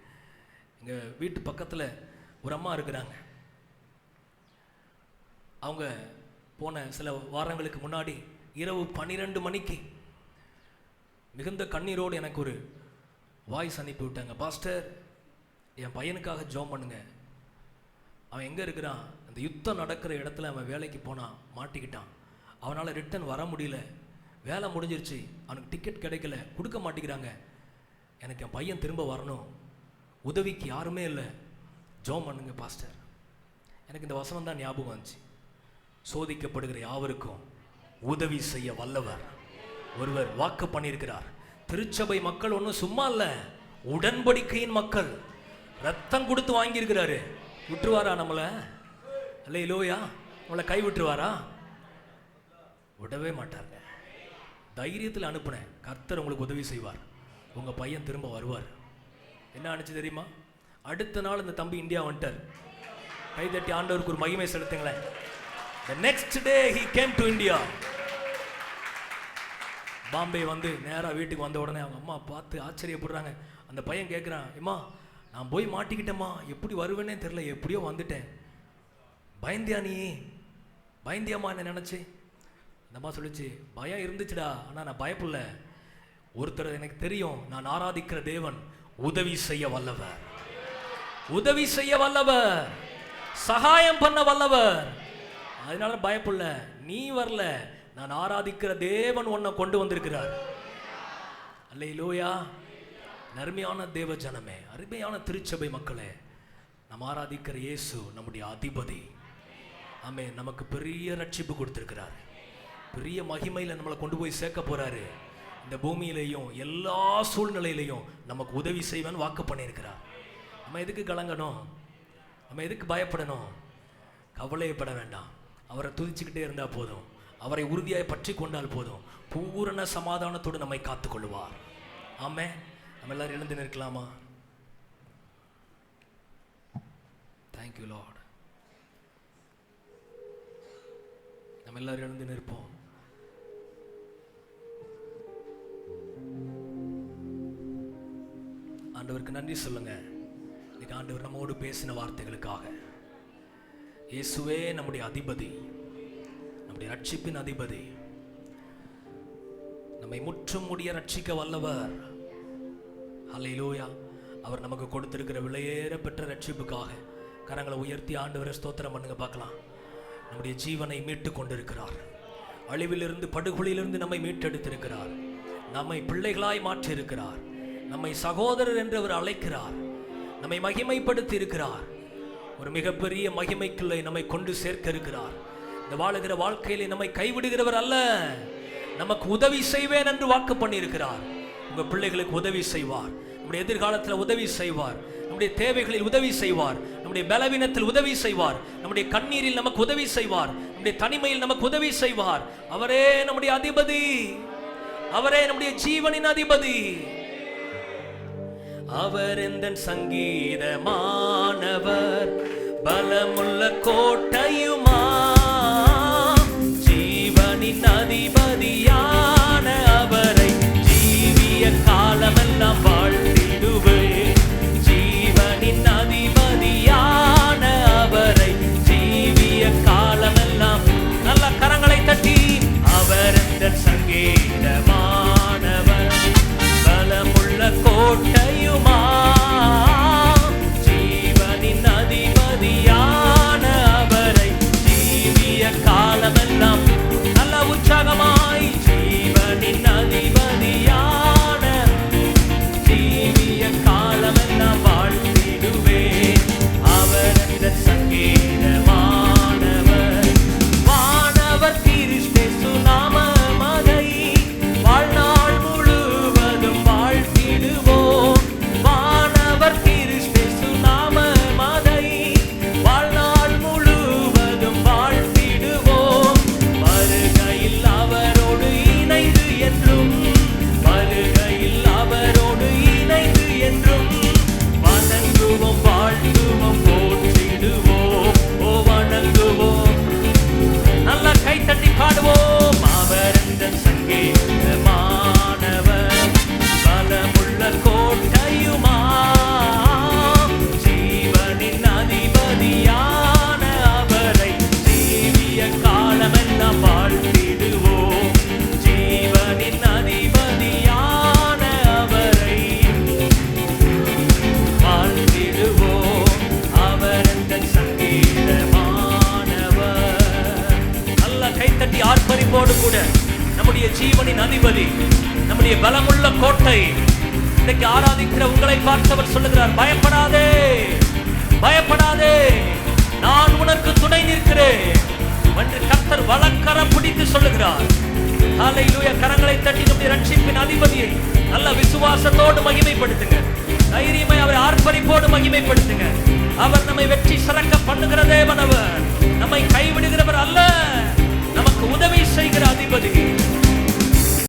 [SPEAKER 2] எங்கள் வீட்டு பக்கத்தில் ஒரு அம்மா இருக்கிறாங்க. அவங்க போன சில வாரங்களுக்கு முன்னாடி இரவு 12 மணிக்கு மிகுந்த கண்ணீரோடு எனக்கு ஒரு வாய்ஸ் அனுப்பி விட்டாங்க. பாஸ்டர், என் பையனுக்காக ஜெபம் பண்ணுங்க. அவன் எங்கே இருக்கிறான்? அந்த யுத்தம் நடக்கிற இடத்துல அவன் வேலைக்கு போனான், மாட்டிக்கிட்டான். அவனால் ரிட்டர்ன் வர முடியல, வேலை முடிஞ்சிருச்சு, அவனுக்கு டிக்கெட் கிடைக்கல, கொடுக்க மாட்டேங்கிறாங்க. எனக்கு என் பையன் திரும்ப வரணும், உதவிக்கு யாருமே இல்லை, ஜெபம் பண்ணுங்க பாஸ்டர். எனக்கு இந்த வசனம் தான் ஞாபகம் வந்துச்சு. சோதிக்கப்படுகிற யாவருக்கும் உதவி செய்ய வல்லவர் ஒருவர் வாக்கு பண்ணியிருக்கிறார். திருச்சபை மக்கள் ஒன்றும் சும்மா இல்லை, உடன்படிக்கையின் மக்கள். ரத்தம் கொடுத்து வாங்கியிருக்கிறாரு. விட்டுருவாரா நம்மளை? அல்லேலூயா. நம்மளை கை விட்டுருவாரா? விடவே மாட்டாங்க. தைரியத்தில் அனுப்புனேன். கர்த்தர் உங்களுக்கு உதவி செய்வார். உங்க பையன் திரும்ப வருவார். என்ன ஆனிச்சு தெரியுமா? அடுத்த நாள் இந்த தம்பி இந்தியா வந்துட்டார். கைதட்டி ஆண்டவருக்கு ஒரு மகிமை செலுத்துங்களேன். The next day he came to India. Bombay வந்து நேராக வீட்டுக்கு வந்த உடனே அவங்க அம்மா பார்த்து ஆச்சரியப்படுறாங்க. அந்த பையன் கேட்குறான், அம்மா நான் போய் மாட்டிக்கிட்டேம்மா, எப்படி வருவேன்னே தெரில, எப்படியோ வந்துட்டேன். பயந்தியா நீ? பயந்தியாம்மா என்ன நினச்சி? அந்த அம்மா சொல்லிச்சு, பயம் இருந்துச்சுடா, ஆனால் நான் பயப்படல. ஒருத்தர் எனக்கு தெரியும், நான் ஆராதிக்கிற தேவன் உதவி செய்ய வல்லவர், உதவி செய்ய வல்லவர், சகாயம் பண்ண வல்லவர். அதனால பயப்படல. நீ வரல, நான் ஆராதிக்கிற தேவன் உன்னை கொண்டு வந்திருக்கிறார். அல்லேலூயா. அருமையான தேவ ஜனமே, அருமையான திருச்சபை மக்களே, நம்ம ஆராதிக்கிற இயேசு நம்முடைய அதிபதி. ஆமென். நமக்கு பெரிய ரட்சிப்பு கொடுத்திருக்கிறார். பெரிய மகிமையில நம்மளை கொண்டு போய் சேர்க்க போறாரு. இந்த பூமியிலையும் எல்லா சூழ்நிலையிலையும் நமக்கு உதவி செய்வேன்னு வாக்கு பண்ணியிருக்கிறார். நம்ம எதுக்கு கலங்கணும்? நம்ம எதுக்கு பயப்படணும்? கவலைப்பட வேண்டாம். அவரை துதிச்சுக்கிட்டே இருந்தால் போதும், அவரை உறுதியாய் பற்றி கொண்டால் போதும், பூரண சமாதானத்தோடு நம்மை காத்துக்கொள்வார். ஆமென். நம்ம எல்லாரும் எழுந்து நிற்கலாமா? Thank you Lord. நம்ம எல்லாரும் எழுந்து நிற்போம். ஆண்டவருக்கு நன்றி சொல்லுங்க. இன்னைக்கு ஆண்டவர் நம்மோடு பேசின வார்த்தைகளுக்காக. இயேசுவே நம்முடைய அதிபதி, நம்முடைய ரட்சிப்பின் அதிபதி, நம்மை முற்றும் முடிய ரட்சிக்க வல்லவர். ஹல்லேலூயா. அவர் நமக்கு கொடுத்திருக்கிற விலையேற பெற்ற ரட்சிப்புக்காக கரங்களை உயர்த்தி ஆண்டவரை ஸ்தோத்திரம் பண்ணுங்க பார்க்கலாம். நம்முடைய ஜீவனை மீட்டு கொண்டிருக்கிறார். அழிவிலிருந்து, படுகொலியிலிருந்து நம்மை மீட்டெடுத்திருக்கிறார். நம்மை பிள்ளைகளாய் மாற்றி இருக்கிறார். நம்மை சகோதரர் என்று அவர் அழைக்கிறார். நம்மை மகிமைப்படுத்தி இருக்கிறார். ஒரு மிகப்பெரிய மகிமைக்குள்ளே நம்மை கொண்டு சேர்க்க இருக்கிறார். இந்த வாழுகிற வாழ்க்கையிலே நம்மை கைவிடுகிறவர் அல்ல, நமக்கு உதவி செய்வேன் என்று வாக்கு பண்ணியிருக்கிறார். உங்க பிள்ளைகளுக்கு உதவி செய்வார். நம்முடைய எதிர்காலத்தில் உதவி செய்வார். நம்முடைய தேவைகளில் உதவி செய்வார். நம்முடைய பலவீனத்தில் உதவி செய்வார். நம்முடைய கண்ணீரில் நமக்கு உதவி செய்வார். நம்முடைய தனிமையில் நமக்கு உதவி செய்வார். அவரே நம்முடைய அதிபதி. அவரே நம்முடைய ஜீவனின் அதிபதி. அவர் எந்தன் சங்கீதமானவர், பலமுள்ள கோட்டையுமா, ஜீவனின் அதிபதியான அவரை ஜீவிய காலமெல்லாம் வாழ்த்திடுவேன். ஜீவனின் அதிபதியான அவரை ஜீவிய காலமெல்லாம். நல்ல கரங்களை தட்டி, அவர் எந்தன் சங்கீதமானவர், பலமுள்ள கோட்டையுமா, ஜீவனின் அதிபதியான அவரை ஜீவிய காலமெல்லாம். நல்ல உற்சாகமாய், ஜீவனின் அதிபதியான ஜீவிய காலமெல்லாம் வாழ்த்திடுவேன். அவர் அந்த சங்கீதமானவர், வானவர் கிறிஸ்து நாமமதை வாழ்நாள் முழுவதும் வாழ்த்திடுவோம். வானவர் கிறிஸ்து நாமமதை வாழ்நாள் முழுவதும் வாழ்த்திடுவோம். வருகையில் அவரோடு இணைந்து என்றும், வருகையில் அவரோடு இணைந்து என்றும் வணங்குவோம், வாழ்த்துவோம், போற்றிடுவோம். ஓ வணங்குவோம். நல்ல கை தட்டி பாடுவோம். அவர் இந்த சங்கீதமானவர், பலமுள்ள கோட்டையுமா, ஜீவனின் அதிபதியான அவரை ஜீவிய காலமெல்லாம் வாழ்த்திடுவோம். ஜீவனின் அதிபதியான அவரை வாழ்த்திடுவோம். அவர் இந்த சங்கீதமானவர். நல்ல கைத்தட்டி ஆர்ப்பரிப்போடு கூட நம்முடைய ஜீவனின் அதிபதி, நம்முடைய பலமுள்ள கோட்டை. இன்னைக்கு ஆராதிக்கிற உங்களை பார்த்தவர் சொல்லுகிறார், பயப்படாதே, பயப்படாதே, நான் உனக்கு துணை நிற்கிறேன் என்று கர்த்தர் வலக்கரம் பிடித்து சொல்லுகிறார். ஹல்லேலூயா. கரங்களை தட்டி நம்முடைய ரட்சிப்பின் அதிபதியை நல்ல விசுவாசத்தோடு மகிமைப்படுத்துங்க. தைரியமாய் அவரை ஆர்ப்பரிப்போடு மகிமைப்படுத்துங்க. அவர் நம்மை வெற்றி சிறக்க பண்ணுகிற தேவன். அவர் நம்மை கைவிடுகிறவர் அல்ல, நமக்கு உதவி செய்கிற அதிபதி.